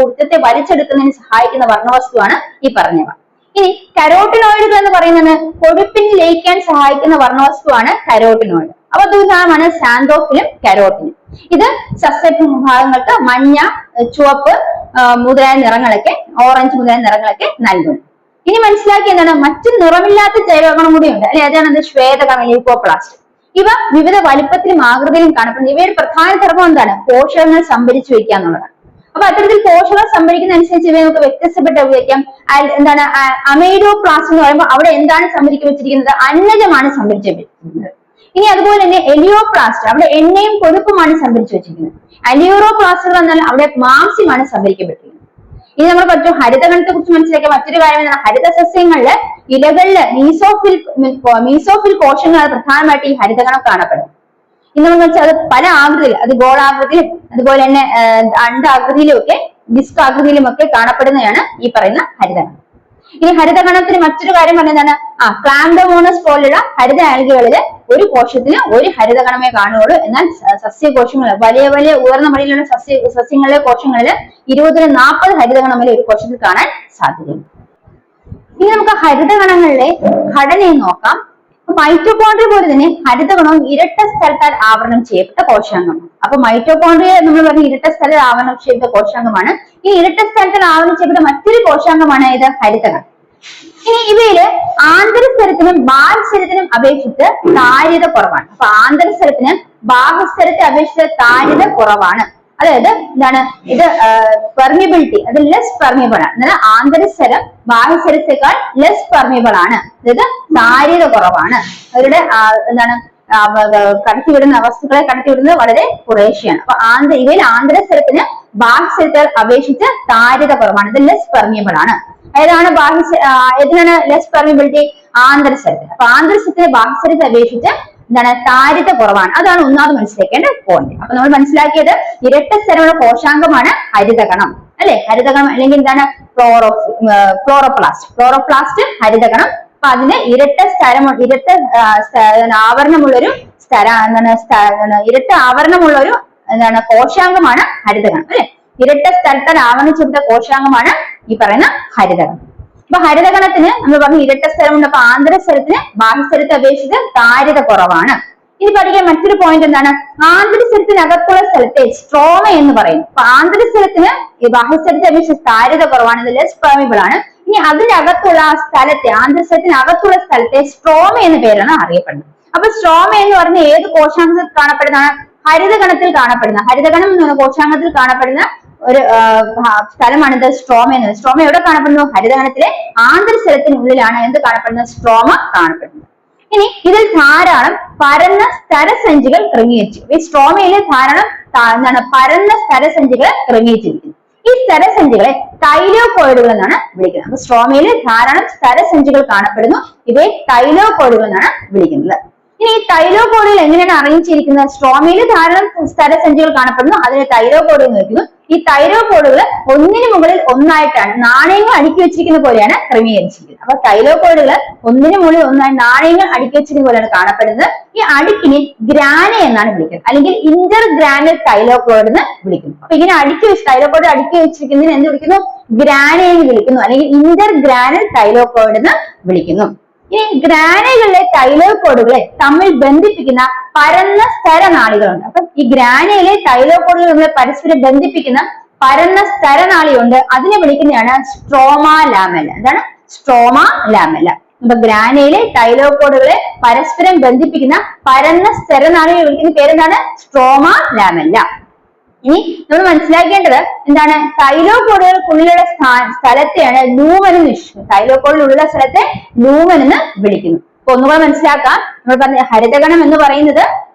ഊർജ്ജത്തെ വലിച്ചെടുക്കുന്നതിന് സഹായിക്കുന്ന വർണ്ണവസ്തുവാണ് ഈ പറഞ്ഞവ. ഇനി കരോട്ടിനോയിഡുകൾ എന്ന് പറയുന്നത് കൊഴുപ്പിന് ലയിക്കാൻ സഹായിക്കുന്ന വർണ്ണവസ്തുവാണ് കരോട്ടിനോയിഡ്. അപ്പൊ അതുമാണ് സാന്തോഫിലും കരോട്ടിനും. ഇത് സസ്യഭാഗങ്ങൾക്ക് മഞ്ഞ, ചുവപ്പ് മുതലായ നിറങ്ങളൊക്കെ, ഓറഞ്ച് മുതലായ നിറങ്ങളൊക്കെ നൽകുന്നു. ഇനി മനസ്സിലാക്കി എന്താണ്? മറ്റു നിറമില്ലാത്ത ജൈവകണം കൂടിയുണ്ട് അല്ലെ. അതാണ് ശ്വേതകണം, ല്യൂക്കോപ്ലാസ്റ്റ്. ഇവ വിവിധ വലിപ്പത്തിലും ആകൃതിയിലും കാണപ്പെടുന്നു. ഇവയുടെ പ്രധാന ധർമ്മം എന്താണ്? പോഷകങ്ങൾ സംഭരിച്ചു വയ്ക്കുക എന്നുള്ളതാണ്. അപ്പൊ അത്തരത്തിൽ പോഷകങ്ങൾ സംഭരിക്കുന്ന അനുസരിച്ച് ഇവയെ നമുക്ക് വ്യത്യസ്തപ്പെട്ട് ഉപയോഗിക്കാം. എന്താണ്? അമൈഡോപ്ലാസ്റ്റ് എന്ന് പറയുമ്പോൾ അവിടെ എന്താണ് സംഭരിച്ചു വെച്ചിരിക്കുന്നത്? അന്നജമാണ് സംഭരിച്ചു വെച്ചിരിക്കുന്നത്. ഇനി അതുപോലെ തന്നെ എലിയോപ്ലാസ്റ്റ്, അവിടെ എണ്ണയും കൊഴുപ്പുമാണ് സംഭരിച്ചു വെച്ചിരിക്കുന്നത്. അലിയോറോപ്ലാസ്റ്റുകൾ എന്നാൽ അവിടെ മാംസ്യമാണ് സംഭരിക്കപ്പെട്ടിരിക്കുന്നത്. ഇനി നമ്മൾ പഠിച്ചു ഹരിതകണത്തെ കുറിച്ച് മനസ്സിലാക്കിയ മറ്റൊരു കാര്യം എന്താണ്? ഹരിത സസ്യങ്ങളില് ഇലകളില് മീസോഫിൽ കോശങ്ങളാണ് പ്രധാനമായിട്ട് ഈ ഹരിതകണം കാണപ്പെടുന്നത്. ഇന്ന് നമ്മൾ വെച്ചാൽ അത് പല ആകൃതിയിൽ, അത് ഗോളാകൃതിയിലും അതുപോലെ തന്നെ അണ്ഡാകൃതിയിലും ഒക്കെ ഡിസ്ക് ആകൃതിയിലും ഒക്കെ കാണപ്പെടുന്നതാണ് ഈ പറയുന്ന ഹരിതകണം. ഇനി ഹരിതകണത്തിന് മറ്റൊരു കാര്യം പറഞ്ഞതാണ്, ക്ലാംഡോമോണസ് പോലുള്ള ഹരിത ആൽഗകളില് ഒരു കോശത്തിന് ഒരു ഹരിതകണമേ കാണുകയുള്ളൂ. എന്നാൽ സസ്യകോശങ്ങൾ വലിയ വലിയ ഉയർന്ന പടിയിലുള്ള സസ്യങ്ങളിലെ കോശങ്ങളില് 20 മുതൽ 40 ഹരിതകണം വരെ ഒരു കോശത്തിൽ കാണാൻ സാധ്യതയുണ്ട്. ഇനി നമുക്ക് ഹരിതകണങ്ങളിലെ ഘടനയെ നോക്കാം. മൈറ്റോകോൺട്രിയ പോലെ തന്നെ ഹരിതകണവും ഇരട്ട സ്ഥലത്താൽ ആവരണം ചെയ്യപ്പെട്ട കോശാംഗമാണ്. അപ്പൊ മൈറ്റോകോൺട്രിയ നമ്മൾ പറഞ്ഞ ഇരട്ട സ്ഥലത്ത് ആവരണം ചെയ്യപ്പെട്ട കോശാംഗമാണ്. ഈ ഇരട്ട സ്ഥലത്തിൽ ആവരണം ചെയ്യപ്പെട്ട മറ്റൊരു കോശാംഗമാണ് ഇത് ഹരിതകണം. ഇനി ഇവയില് ആന്തരസ്ഥലത്തിനും ബാഹ്യസ്ഥലത്തിനും അപേക്ഷിച്ച് താര്യത കുറവാണ്. അപ്പൊ ആന്തരസ്ഥലത്തിന് ബാഹ്യസ്ഥലത്തെ അപേക്ഷിച്ച് താര്യത കുറവാണ്. അതായത് എന്താണ്? ഇത് പെർമിബിലിറ്റി, അത് ലെസ് പെർമിബിൾ ആണ്. എന്നാൽ ആന്തരസ്ഥലം ബാഹ്യസ്ഥലത്തേക്കാൾ ലെസ് പെർമിബിൾ ആണ്. അതായത് താര്യത കുറവാണ്. അവരുടെ എന്താണ് കടത്തിവിടുന്ന വസ്തുക്കളെ കടത്തിവിടുന്നത് വളരെ കുറേശ്ശെയാണ്. അപ്പൊ ഇവയിൽ ആന്തരസ്ഥലത്തിന് ബാഹ്യസ്ഥലത്തെ അപേക്ഷിച്ച് താര്യത കുറവാണ്. ഇത് ലെസ് പെർമിബിൾ ആണ്. ഏതാണ് ഏതിനാണ് ലെസ് പെർമിബിലിറ്റി? ആന്തരസ്ഥലത്തിന്. അപ്പൊ ആന്തരസ്ഥലത്തിന് ബാഹ്യസ്ഥലത്തെ അപേക്ഷിച്ച് എന്താണ്? താര്യത കുറവാണ്. അതാണ് ഒന്നാമത് മനസ്സിലാക്കേണ്ട പോയിന്റ്. അപ്പൊ നമ്മൾ മനസ്സിലാക്കിയത് ഇരട്ട സ്ഥലമുള്ള കോശാംഗമാണ് ഹരിതകണം അല്ലെ. ഹരിതകണം അല്ലെങ്കിൽ എന്താണ്? ക്ലോറോപ്ലാസ്റ്റ് ഹരിതകണം. അപ്പൊ അതിന് ഇരട്ട ആവരണമുള്ളൊരു ഇരട്ട ആവരണമുള്ളൊരു എന്താണ്? കോശാംഗമാണ് ഹരിതകണം അല്ലെ. ഇരട്ട സ്ഥലത്താൽ ആവരണം ചെയ്ത കോശാംഗമാണ് ഈ പറയുന്ന ഹരിതകണം. അപ്പൊ ഹരിതകണത്തിന് നമ്മൾ പറഞ്ഞു ഇരട്ട സ്ഥലമുണ്ട്. അപ്പൊ ആന്തരസ്ഥലത്തിന് ബാഹ്യസ്ഥലത്തെ അപേക്ഷിച്ച് താര്യത കുറവാണ്. ഇനി പഠിക്കാൻ മറ്റൊരു പോയിന്റ് എന്താണ്? ആന്തരസ്ഥലത്തിനകത്തുള്ള സ്ഥലത്തെ സ്ട്രോമ എന്ന് പറയും. അപ്പൊ ആന്തരസ്ഥലത്തിന് ബാഹ്യസ്ഥലത്തെ അപേക്ഷിച്ച് താര്യത കുറവാണ്. ഇത് ലെസ് പെർമിബിൾ ആണ്. ഇനി അതിനകത്തുള്ള ആ സ്ഥലത്തെ, ആന്തരസ്ഥലത്തിനകത്തുള്ള സ്ഥലത്തെ സ്ട്രോമ എന്ന പേരാണ് അറിയപ്പെടുന്നത്. അപ്പൊ സ്ട്രോമ എന്ന് പറഞ്ഞ ഏത് കോശാംഗത്തിൽ കാണപ്പെടുന്നതാണ്? ഹരിതകണത്തിൽ കാണപ്പെടുന്ന, ഹരിതകണം എന്ന കോശാംഗത്തിൽ കാണപ്പെടുന്ന ഒരു സ്ഥലമാണ് ഇത് സ്ട്രോമ എന്നത്. സ്ട്രോമ എവിടെ കാണപ്പെടുന്നു? ഹരിതകണത്തിലെ ആന്തരസ്ഥലത്തിനുള്ളിലാണ് എന്ത് കാണപ്പെടുന്നത്? സ്ട്രോമ കാണപ്പെടുന്നത്. ഇനി ഇതിൽ ധാരാളം പരന്ന സ്ഥരസഞ്ചികൾ ക്രമീകരിച്ചു. ഈ സ്ട്രോമയിൽ ധാരാളം പരന്ന സ്ഥരസഞ്ചികൾ ക്രമീകരിച്ചിരിക്കുന്നു. ഈ സ്ഥരസഞ്ചികളെ തൈലോകോയിഡുകൾ എന്നാണ് വിളിക്കുന്നത്. അപ്പൊ സ്ട്രോമയിൽ ധാരാളം സ്ഥരസഞ്ചികൾ കാണപ്പെടുന്നു. ഇവയെ തൈലോകോയിഡുകൾ എന്നാണ് വിളിക്കുന്നത്. ഇനി ഈ തൈലോകോയിഡുകൾ എങ്ങനെയാണ് അറേഞ്ച് ചെയ്തിരിക്കുന്നത്? സ്ട്രോമയിൽ ധാരാളം സ്ഥരസഞ്ചികൾ കാണപ്പെടുന്നു, അതിനെ തൈലോകോയിഡ് എന്ന് വിളിക്കുന്നു. ഈ തൈലോകോയിഡുകൾ ഒന്നിനു മുകളിൽ ഒന്നായിട്ടാണ്, നാണയങ്ങൾ അടുക്കി വെച്ചിരിക്കുന്ന പോലെയാണ് ക്രമീകരിച്ചിരിക്കുന്നത്. അപ്പൊ തൈലോകോയിഡുകൾ ഒന്നിനു മുകളിൽ ഒന്നായി നാണയങ്ങൾ അടുക്കി വെച്ചിരിക്കുന്ന പോലെയാണ് കാണപ്പെടുന്നത്. ഈ അടുക്കിനെ ഗ്രാന എന്നാണ് വിളിക്കുന്നത്, അല്ലെങ്കിൽ ഇന്റർ ഗ്രാനൽ തൈലോകോയിഡ് എന്ന് വിളിക്കുന്നു. അപ്പൊ ഇങ്ങനെ തൈലോകോയിഡ് അടുക്കി വെച്ചിരിക്കുന്നതിന് എന്ത് വിളിക്കുന്നു? ഗ്രാന എന്ന് വിളിക്കുന്നു, അല്ലെങ്കിൽ ഇന്റർ ഗ്രാനൽ തൈലോകോയിഡ് എന്ന് വിളിക്കുന്നു. ഈ ഗ്രാനയിലെ തൈലോകോയിഡുകളെ തമ്മിൽ ബന്ധിപ്പിക്കുന്ന പരന്ന സ്ഥരനാളികളുണ്ട്. അപ്പൊ ഈ ഗ്രാനയിലെ തൈലോകോയിഡുകൾ തമ്മിൽ പരസ്പരം ബന്ധിപ്പിക്കുന്ന പരന്ന സ്ഥരനാളിയുണ്ട്. അതിനെ വിളിക്കുന്നതാണ് സ്ട്രോമാ ലാമെല്ല. എന്താണ്? സ്ട്രോമാ ലാമെല്ല. അപ്പൊ ഗ്രാനയിലെ തൈലോകോയിഡുകളെ പരസ്പരം ബന്ധിപ്പിക്കുന്ന പരന്ന സ്ഥരനാളിയെ വിളിക്കുന്ന പേരെന്താണ്? സ്ട്രോമാ ലാമെല്ല. ഇനി നമ്മൾ മനസ്സിലാക്കേണ്ടത് എന്താണ്, തൈലോപോഡുകൾക്കുള്ളിലുള്ള സ്ഥലത്തെയാണ് ലൂമൻ എന്ന് വിളിക്കുന്നത്. തൈലോപോഡിലുള്ള സ്ഥലത്തെ ലൂമൻ എന്ന് വിളിക്കുന്നു. അപ്പൊ ഒന്നുകൂടെ മനസ്സിലാക്കാം. നമ്മൾ പറഞ്ഞ ഹരിതകണം എന്ന് പറയുന്നത്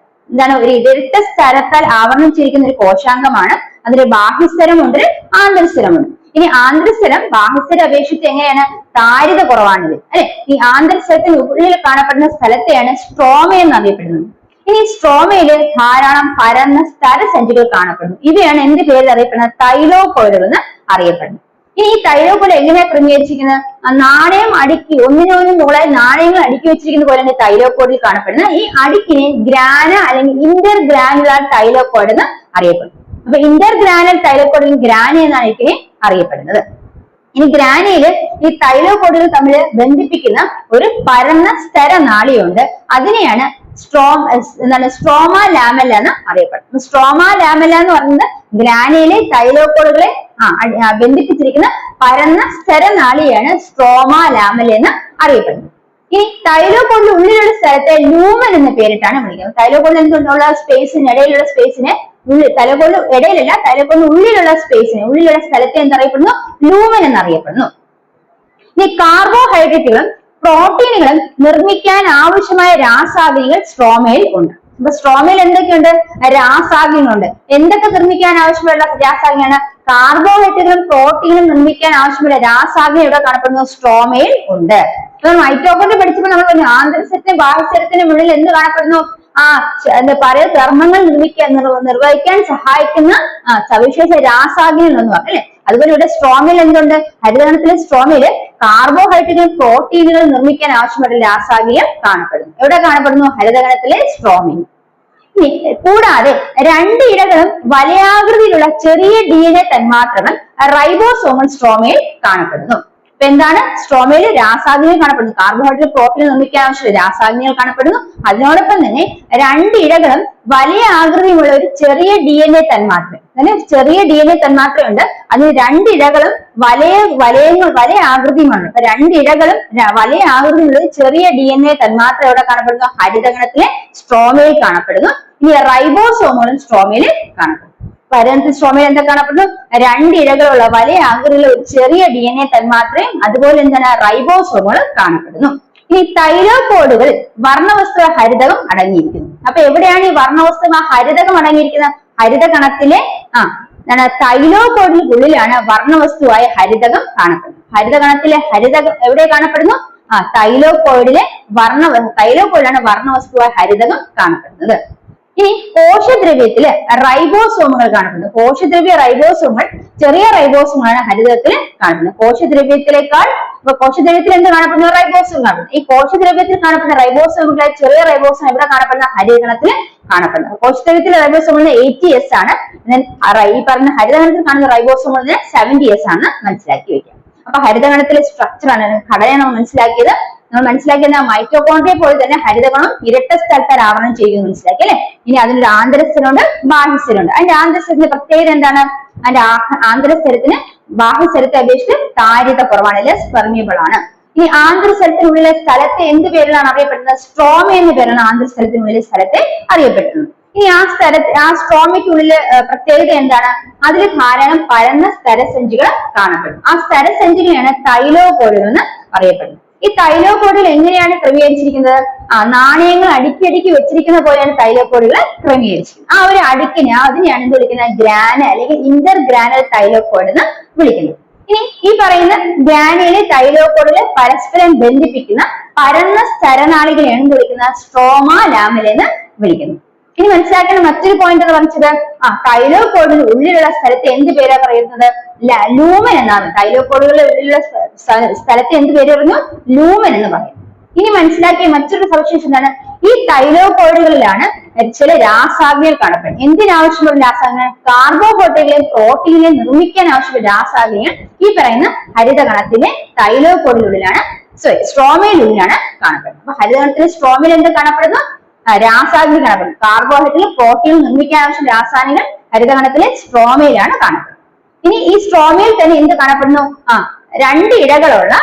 എന്താണ്, ഒരു ഇരട്ട സ്ഥലത്താൽ ആവരണം ചെയ്തിരിക്കുന്ന ഒരു കോശാംഗമാണ്. അതിന് ബാഹ്യസ്ഥലമുണ്ട്, ആന്തരസ്ഥലമുണ്ട്. ഇനി ആന്തരസ്ഥലം ബാഹ്യസ്ഥലം അപേക്ഷിച്ച് എങ്ങനെയാണ്, താര്യത കുറവാണിത് അല്ലെ. ഈ ആന്തരസ്ഥലത്തിന് ഉള്ളിൽ കാണപ്പെടുന്ന സ്ഥലത്തെയാണ് സ്ട്രോമ എന്ന് അറിയപ്പെടുന്നത്. ഇനി സ്ട്രോമയില് ധാരാളം പരന്ന സ്ഥലസഞ്ചികൾ കാണപ്പെടുന്നു. ഇവയാണ് എന്ത് പേരിൽ അറിയപ്പെടുന്നത്, തൈലോപോഡുകൾ എന്ന് അറിയപ്പെടുന്നു. ഇനി ഈ തൈലോപോഡ് എങ്ങനെയാണ് ക്രമീകരിച്ചിരിക്കുന്നത്, നാണയം അടുക്കി ഒന്നിനൊന്നും മുകളിൽ നാണയങ്ങൾ അടുക്കി വെച്ചിരിക്കുന്ന പോലെയാണ് തൈലോപോഡിൽ കാണപ്പെടുന്നത്. ഈ അടുക്കിനെ ഗ്രാന അല്ലെങ്കിൽ ഇന്റർ ഗ്രാനുലാർ തൈലോപോഡ് എന്ന് അറിയപ്പെടുന്നു. അപ്പൊ ഇന്റർ ഗ്രാനൽ തൈലോപോഡ് ഗ്രാന എന്നാണ് ഇതിനെ അറിയപ്പെടുന്നത്. ഇനി ഗ്രാനയില് ഈ തൈലോപോഡുകൾ തമ്മിൽ ബന്ധിപ്പിക്കുന്ന ഒരു പരന്ന സ്ഥരനാളിയുണ്ട്. അതിനെയാണ് സ്ട്രോമ ലാമെല്ല എന്ന് അറിയപ്പെടുന്നത്. സ്ട്രോമ ലാമെല്ല എന്ന് പറയുന്നത് ഗ്രാനയിലെ തൈലോപോഡുകളെ ബന്ധിപ്പിച്ചിരിക്കുന്ന പരന്ന സ്ഥരനാളിയാണ് സ്ട്രോമ ലാമെല്ല എന്ന് അറിയപ്പെടുന്നത്. ഇനി തൈലോപോഡിന്റെ ഉള്ളിലുള്ള സ്ഥലത്തെ ലൂമൻ എന്ന പേരിട്ടാണ് വിളിക്കുന്നത്. തൈലോപോഡിൽ എന്നുള്ള സ്പേസിനിടയിലുള്ള സ്പേസിനെ തൈലോപോഡിന് ഇടയിലല്ല, തൈലോപോഡിന് ഉള്ളിലുള്ള ഉള്ളിലുള്ള സ്ഥലത്തെ എന്നറിയപ്പെടുന്നു ലൂമൻ എന്നറിയപ്പെടുന്നു. ഇനി കാർബോഹൈഡ്രേറ്റുകളും പ്രോട്ടീനുകളും നിർമ്മിക്കാൻ ആവശ്യമായ രാസാഗ്നികൾ സ്ട്രോമയിൽ ഉണ്ട്. അപ്പൊ സ്ട്രോമയിൽ എന്തൊക്കെയുണ്ട്, രാസാഗ്നികളുണ്ട്. എന്തൊക്കെ നിർമ്മിക്കാൻ ആവശ്യമുള്ള രാസാഗ്നിയാണ്, കാർബോഹൈഡ്രേറ്റുകളും പ്രോട്ടീനും നിർമ്മിക്കാൻ ആവശ്യമുള്ള രാസാഗ്നി ഇവിടെ കാണപ്പെടുന്നു, സ്ട്രോമയിൽ ഉണ്ട്. മൈറ്റോകോൺഡ്രിയ പഠിച്ചപ്പോൾ നമ്മൾ പറഞ്ഞു ആന്തരസ്ഥലത്തിനും ബാഹ്യസ്ഥലത്തിനും ഉള്ളിൽ എന്ത് കാണപ്പെടുന്നു, പല ധർമ്മങ്ങൾ നിർവഹിക്കാൻ സഹായിക്കുന്ന സവിശേഷ രാസാഗ്നികൾ എന്ന് പറഞ്ഞു അല്ലെ. അതുപോലെ ഇവിടെ സ്ട്രോമയിൽ എന്തുണ്ട്, ഹരിതകണത്തിലെ സ്ട്രോമയില് കാർബോഹൈഡ്രേറ്റുകൾ പ്രോട്ടീനുകൾ നിർമ്മിക്കാൻ ആവശ്യമുള്ള രാസാഗ്നികൾ കാണപ്പെടുന്നു. എവിടെ കാണപ്പെടുന്നു, ഹരിതകണത്തിലെ സ്ട്രോമയിൽ. കൂടാതെ രണ്ട് ഇഴകളും വലയാകൃതിയിലുള്ള ചെറിയ DNA തന്മാത്രകൾ റൈബോസോമൽ സ്ട്രോമയിൽ കാണപ്പെടുന്നു. അപ്പൊ എന്താണ്, സ്ട്രോമയിൽ രാസാഗ്നികൾ കാണപ്പെടുന്നു, കാർബോഹൈഡ്രേറ്റ് പ്രോട്ടീൻ നിർമ്മിക്കാൻ ആവശ്യമുള്ള രാസാഗ്നികൾ കാണപ്പെടുന്നു. അതിനോടൊപ്പം തന്നെ രണ്ട് ഇഴകളും വലിയ ആകൃതിയുമുള്ള ഒരു ചെറിയ DNA തന്മാത്ര, ചെറിയ DNA തന്മാത്രയുണ്ട്. അതിന് രണ്ട് ഇഴകളും വലിയ ആകൃതിയുമാണ്. അപ്പൊ രണ്ട് ഇഴകളും വലിയ ആകൃതിയുള്ള ചെറിയ DNA തന്മാത്ര എവിടെ കാണപ്പെടുന്നു, ഹരിതകണത്തിലെ സ്ട്രോമയിൽ കാണപ്പെടുന്നു. ഇനി റൈബോസോമുകളും സ്ട്രോമയിൽ കാണപ്പെടുന്നു. പരന്ത സ്ട്രോമയിൽ എന്താ കാണപ്പെടുന്നു, രണ്ട് ഇഴകളുള്ള വലിയ ആകൃതിയിലുള്ള ഒരു ചെറിയ DNA തന്മാത്രയും അതുപോലെ എന്താണ് റൈബോസോമുകൾ കാണപ്പെടുന്നു. ഇനി തൈലോപോഡുകൾ വർണ്ണവസ്തു ഹരിതകം അടങ്ങിയിരിക്കുന്നു. അപ്പൊ എവിടെയാണ് ഈ വർണ്ണവസ്തു ഹരിതകം അടങ്ങിയിരിക്കുന്നത്, ഹരിതകണത്തിലെ തൈലോപോഡിനുള്ളിലാണ് വർണ്ണവസ്തുവായ ഹരിതകം കാണപ്പെടുന്നത്. ഹരിതകണത്തിലെ ഹരിതകം എവിടെ കാണപ്പെടുന്നു, തൈലോപോഡിലാണ് വർണ്ണവസ്തുവായ ഹരിതകം കാണപ്പെടുന്നത്. ഇനി കോശദ്രവ്യത്തില് റൈബോസോമുകൾ കാണപ്പെടുന്നു. റൈബോസോമുകൾ ചെറിയ റൈബോസോമുകളാണ് ഹരിതകത്തിൽ കാണപ്പെടുന്നത്. കോശദ്രവ്യത്തിൽ എന്ത് കാണപ്പെടുന്നു, റൈബോസോം കാണപ്പെടുന്നു. ഈ കോശദ്രവ്യത്തിൽ കാണപ്പെടുന്ന റൈബോസോമുകളെ ചെറിയ റൈബോസോം എവിടെ കാണപ്പെടുന്ന, ഹരിതകണത്തിൽ കാണപ്പെടുന്നത്. കോശദ്രവ്യത്തിലെ റൈബോസോമുകൾ 80S ആണ്. ഈ പറഞ്ഞ ഹരിതകണത്തിൽ കാണുന്ന റൈബോസോമുകൾ 70S ആണ് മനസ്സിലാക്കി വെക്കുക. അപ്പൊ ഹരിതകണത്തിലെ സ്ട്രക്ചർ ആണ്, ഘടനയാണ് മനസ്സിലാക്കിയത്. നമ്മൾ മനസ്സിലാക്കിയ മൈറ്റോകോൺഡ്രിയ പോലെ തന്നെ ഹരിതകണം ഇരട്ട സ്ഥലത്താൽ ആവരണം ചെയ്യുന്നു മനസ്സിലാക്കി അല്ലെ. ഇനി അതിനൊരു ആന്തരസ്ഥലമുണ്ട്, ബാഹ്യസ്ഥലമുണ്ട്. അതിന്റെ ആന്തരസ്ഥലത്തിന്റെ പ്രത്യേകത എന്താണ്, അതിന്റെ ആന്തരസ്ഥലത്തിന് ബാഹ്യസ്ഥലത്തെ അപേക്ഷിച്ച് താര്യത കുറവാണ്, ലെസ് പെർമിയബിൾ ആണ്. ഇനി ആന്തരസ്ഥലത്തിനുള്ളിലെ സ്ഥലത്തെ എന്ത് പേരിലാണ് അറിയപ്പെടുന്നത്, സ്ട്രോമ എന്ന പേരാണ് ആന്തരസ്ഥലത്തിനുള്ളിലെ സ്ഥലത്തെ അറിയപ്പെടുന്നത്. ഇനി ആ സ്ട്രോമയ്ക്കുള്ളിലെ പ്രത്യേകത എന്താണ്, അതിൽ ധാരാളം പരന്ന സ്ഥലസഞ്ചികൾ കാണപ്പെടും. ആ സ്ഥലസഞ്ചികളാണ് തൈലോപോഡുകൾ എന്ന് അറിയപ്പെടുന്നത്. ഈ തൈലോപോഡുകൾ എങ്ങനെയാണ് ക്രമീകരിച്ചിരിക്കുന്നത്, നാണയങ്ങൾ അടുക്കി വെച്ചിരിക്കുന്ന പോലെയാണ് തൈലോപോഡുകൾ ക്രമീകരിച്ചിരിക്കുന്നത്. ആ ഒരു അതിനെയാണ് എന്ത് വിളിക്കുന്നത്, ഗ്രാന അല്ലെങ്കിൽ ഇന്റർ ഗ്രാനൽ തൈലോപോഡ് എന്ന് വിളിക്കുന്നത്. ഇനി ഈ പറയുന്ന ഗ്രാനയിലെ തൈലോപോഡുകളെ പരസ്പരം ബന്ധിപ്പിക്കുന്ന പരന്ന സ്ഥരനാളികളെയാണ് എന്ത് വിളിക്കുന്നത്, സ്ട്രോമ ലാമെല്ല എന്ന് വിളിക്കുന്നത്. ഇനി മനസ്സിലാക്കുന്ന മറ്റൊരു പോയിന്റ് എന്ന് പറഞ്ഞത്, തൈലോപോഡിന് ഉള്ളിലുള്ള സ്ഥലത്തെ എന്ത് പേരാ പറയുന്നത്, ലൂമൻ എന്നാണ്. തൈലോപോഡുകളുടെ ഉള്ളിലുള്ള സ്ഥലത്തെ എന്ത് പേര് പറഞ്ഞു, ലൂമൻ എന്ന് പറയും. ഇനി മനസ്സിലാക്കിയ മറ്റൊരു സവിശേഷത എന്താണ്, ഈ തൈലോപോഡുകളിലാണ് ചില രാസാഗ്നികൾ കാണപ്പെടുന്നത്. എന്തിനാവശ്യമുള്ള രാസാഗ്നികൾ, കാർബോഹൈഡ്രേറ്റുകളെയും പ്രോട്ടീനെയും നിർമ്മിക്കാൻ ആവശ്യമുള്ള രാസാഗ്നികൾ ഈ പറയുന്ന ഹരിതകണത്തിലെ തൈലോപോഡിനുള്ളിലാണ് സ്ട്രോമയിലുള്ളിലാണ് കാണപ്പെടുന്നത്. അപ്പൊ ഹരിതകണത്തിലെ സ്ട്രോമയിൽ എന്ത് കാണപ്പെടുന്നു, രാസാഗ്നി കാണപ്പെടുന്നു. കാർബോഹൈഡ്രേറ്റ് പ്രോട്ടീൻ നിർമ്മിക്കാൻ ആവശ്യമുള്ള രാസാഗ്നികൾ ഹരിതകണത്തിലെ സ്ട്രോമയിലാണ് കാണപ്പെടുന്നത്. ഇനി ഈ സ്ട്രോമയിൽ തന്നെ എന്ത് കാണപ്പെടുന്നു, രണ്ട് ഇഴകളുള്ള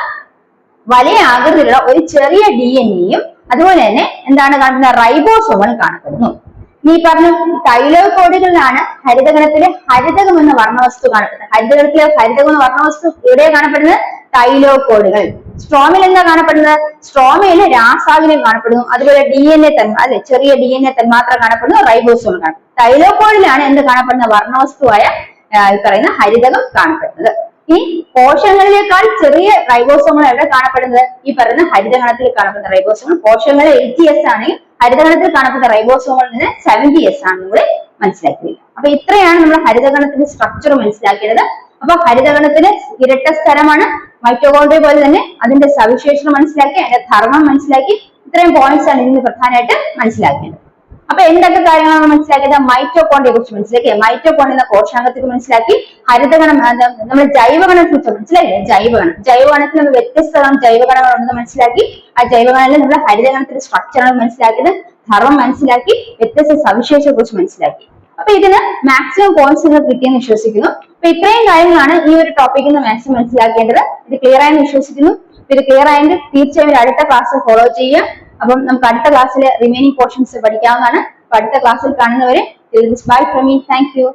വലിയ ആകൃതിയിലുള്ള ഒരു ചെറിയ DNAയും അതുപോലെ തന്നെ എന്താണ് കാണുന്ന റൈബോസോമുകൾ കാണപ്പെടുന്നു. ഈ പറഞ്ഞ തൈലോകോഡുകളിലാണ് ഹരിതകണത്തിലെ ഹരിതകം എന്ന വർണ്ണവസ്തു കാണപ്പെടുന്നത്. ഹരിതകണത്തിലെ ഹരിതകം എന്ന വർണ്ണവസ്തു എവിടെയാണ് കാണപ്പെടുന്നത്? തൈലോകോഡുകൾ. സ്ട്രോമയിൽ എന്താ കാണപ്പെടുന്നത്? സ്ട്രോമയിൽ രാസാഗ്രം കാണപ്പെടുന്നു. അതുപോലെ DNA അല്ലെ, ചെറിയ DNA തന്മാത്ര കാണപ്പെടുന്നു. റൈബോസോം കാണപ്പെടുന്നു. തൈലോകോഡിലാണ് എന്ത് കാണപ്പെടുന്ന? വർണ്ണവസ്തുവായ ഈ പറയുന്ന ഹരിതകം കാണപ്പെടുന്നത്. ഈ കോശങ്ങളിലേക്കാൾ ചെറിയ റൈബോസോമുകൾ എവിടെ കാണപ്പെടുന്നത്? ഈ പറയുന്ന ഹരിതകണത്തിൽ കാണപ്പെടുന്ന റൈബോസോമുകൾ. കോശങ്ങളിൽ 80S ആണെങ്കിൽ ഹരിതകണത്തിൽ കാണപ്പെടുന്ന റൈബോസോമുകളിൽ 70S ആണെന്ന് കൂടെ മനസ്സിലാക്കി. അപ്പൊ ഇത്രയാണ് നമ്മൾ ഹരിതകണത്തിന്റെ സ്ട്രക്ചർ മനസ്സിലാക്കിയത്. അപ്പൊ ഹരിതകണത്തിന് ഇരട്ട സ്ഥലമാണ്. മൈറ്റോകോൺട്രിയ പോലെ തന്നെ അതിന്റെ സവിശേഷത മനസ്സിലാക്കി, അതിന്റെ ധർമ്മം മനസ്സിലാക്കി. ഇത്രയും പോയിന്റ്സ് ആണ് ഇതിന് പ്രധാനമായിട്ട് മനസ്സിലാക്കിയത്. അപ്പൊ എന്തൊക്കെ കാര്യങ്ങളാണ് മനസ്സിലാക്കിയത്? മൈറ്റോകോൺട്രിയയെ കുറിച്ച് മനസ്സിലാക്കി, മൈറ്റോകോൺട്രിയ എന്ന കോശാംഗത്തെ മനസ്സിലാക്കി, ഹരിതകണം നമ്മൾ ജൈവഗണത്തെ കുറിച്ച് മനസ്സിലായില്ലേ? ജൈവഗണത്തിൽ നമ്മൾ വ്യത്യസ്ത ജൈവഗണങ്ങൾ ഉണ്ടെന്ന് മനസ്സിലാക്കി. ആ ജൈവഗണത്തിൽ നമ്മൾ ഹരിതകണത്തിന്റെ സ്ട്രക്ചറാണ് മനസ്സിലാക്കിയത്, ധർമ്മം മനസ്സിലാക്കി, വ്യത്യസ്ത സവിശേഷതയെ കുറിച്ച് മനസ്സിലാക്കി. അപ്പൊ ഇതിന് മാക്സിമം പോയിന്റ്സ് നിങ്ങൾ കിട്ടിയെന്ന് വിശ്വസിക്കുന്നു. അപ്പൊ ഇത്രയും കാര്യങ്ങളാണ് ഈ ഒരു ടോപ്പിക്കിൽ നിന്ന് മാക്സിമം മനസ്സിലാക്കേണ്ടത്. ഇത് ക്ലിയർ ആയെന്ന് വിശ്വസിക്കുന്നു. ഇത് ക്ലിയർ ആയെങ്കിൽ തീർച്ചയായും അടുത്ത ക്ലാസ് ഫോളോ ചെയ്യുക. അപ്പം നമുക്ക് അടുത്ത ക്ലാസ്സിലെ റിമൈനിങ് പോർഷൻസ് പഠിക്കാവുന്നതാണ്. അപ്പൊ അടുത്ത ക്ലാസ്സിൽ കാണുന്നവരെ bye from me. Thank you.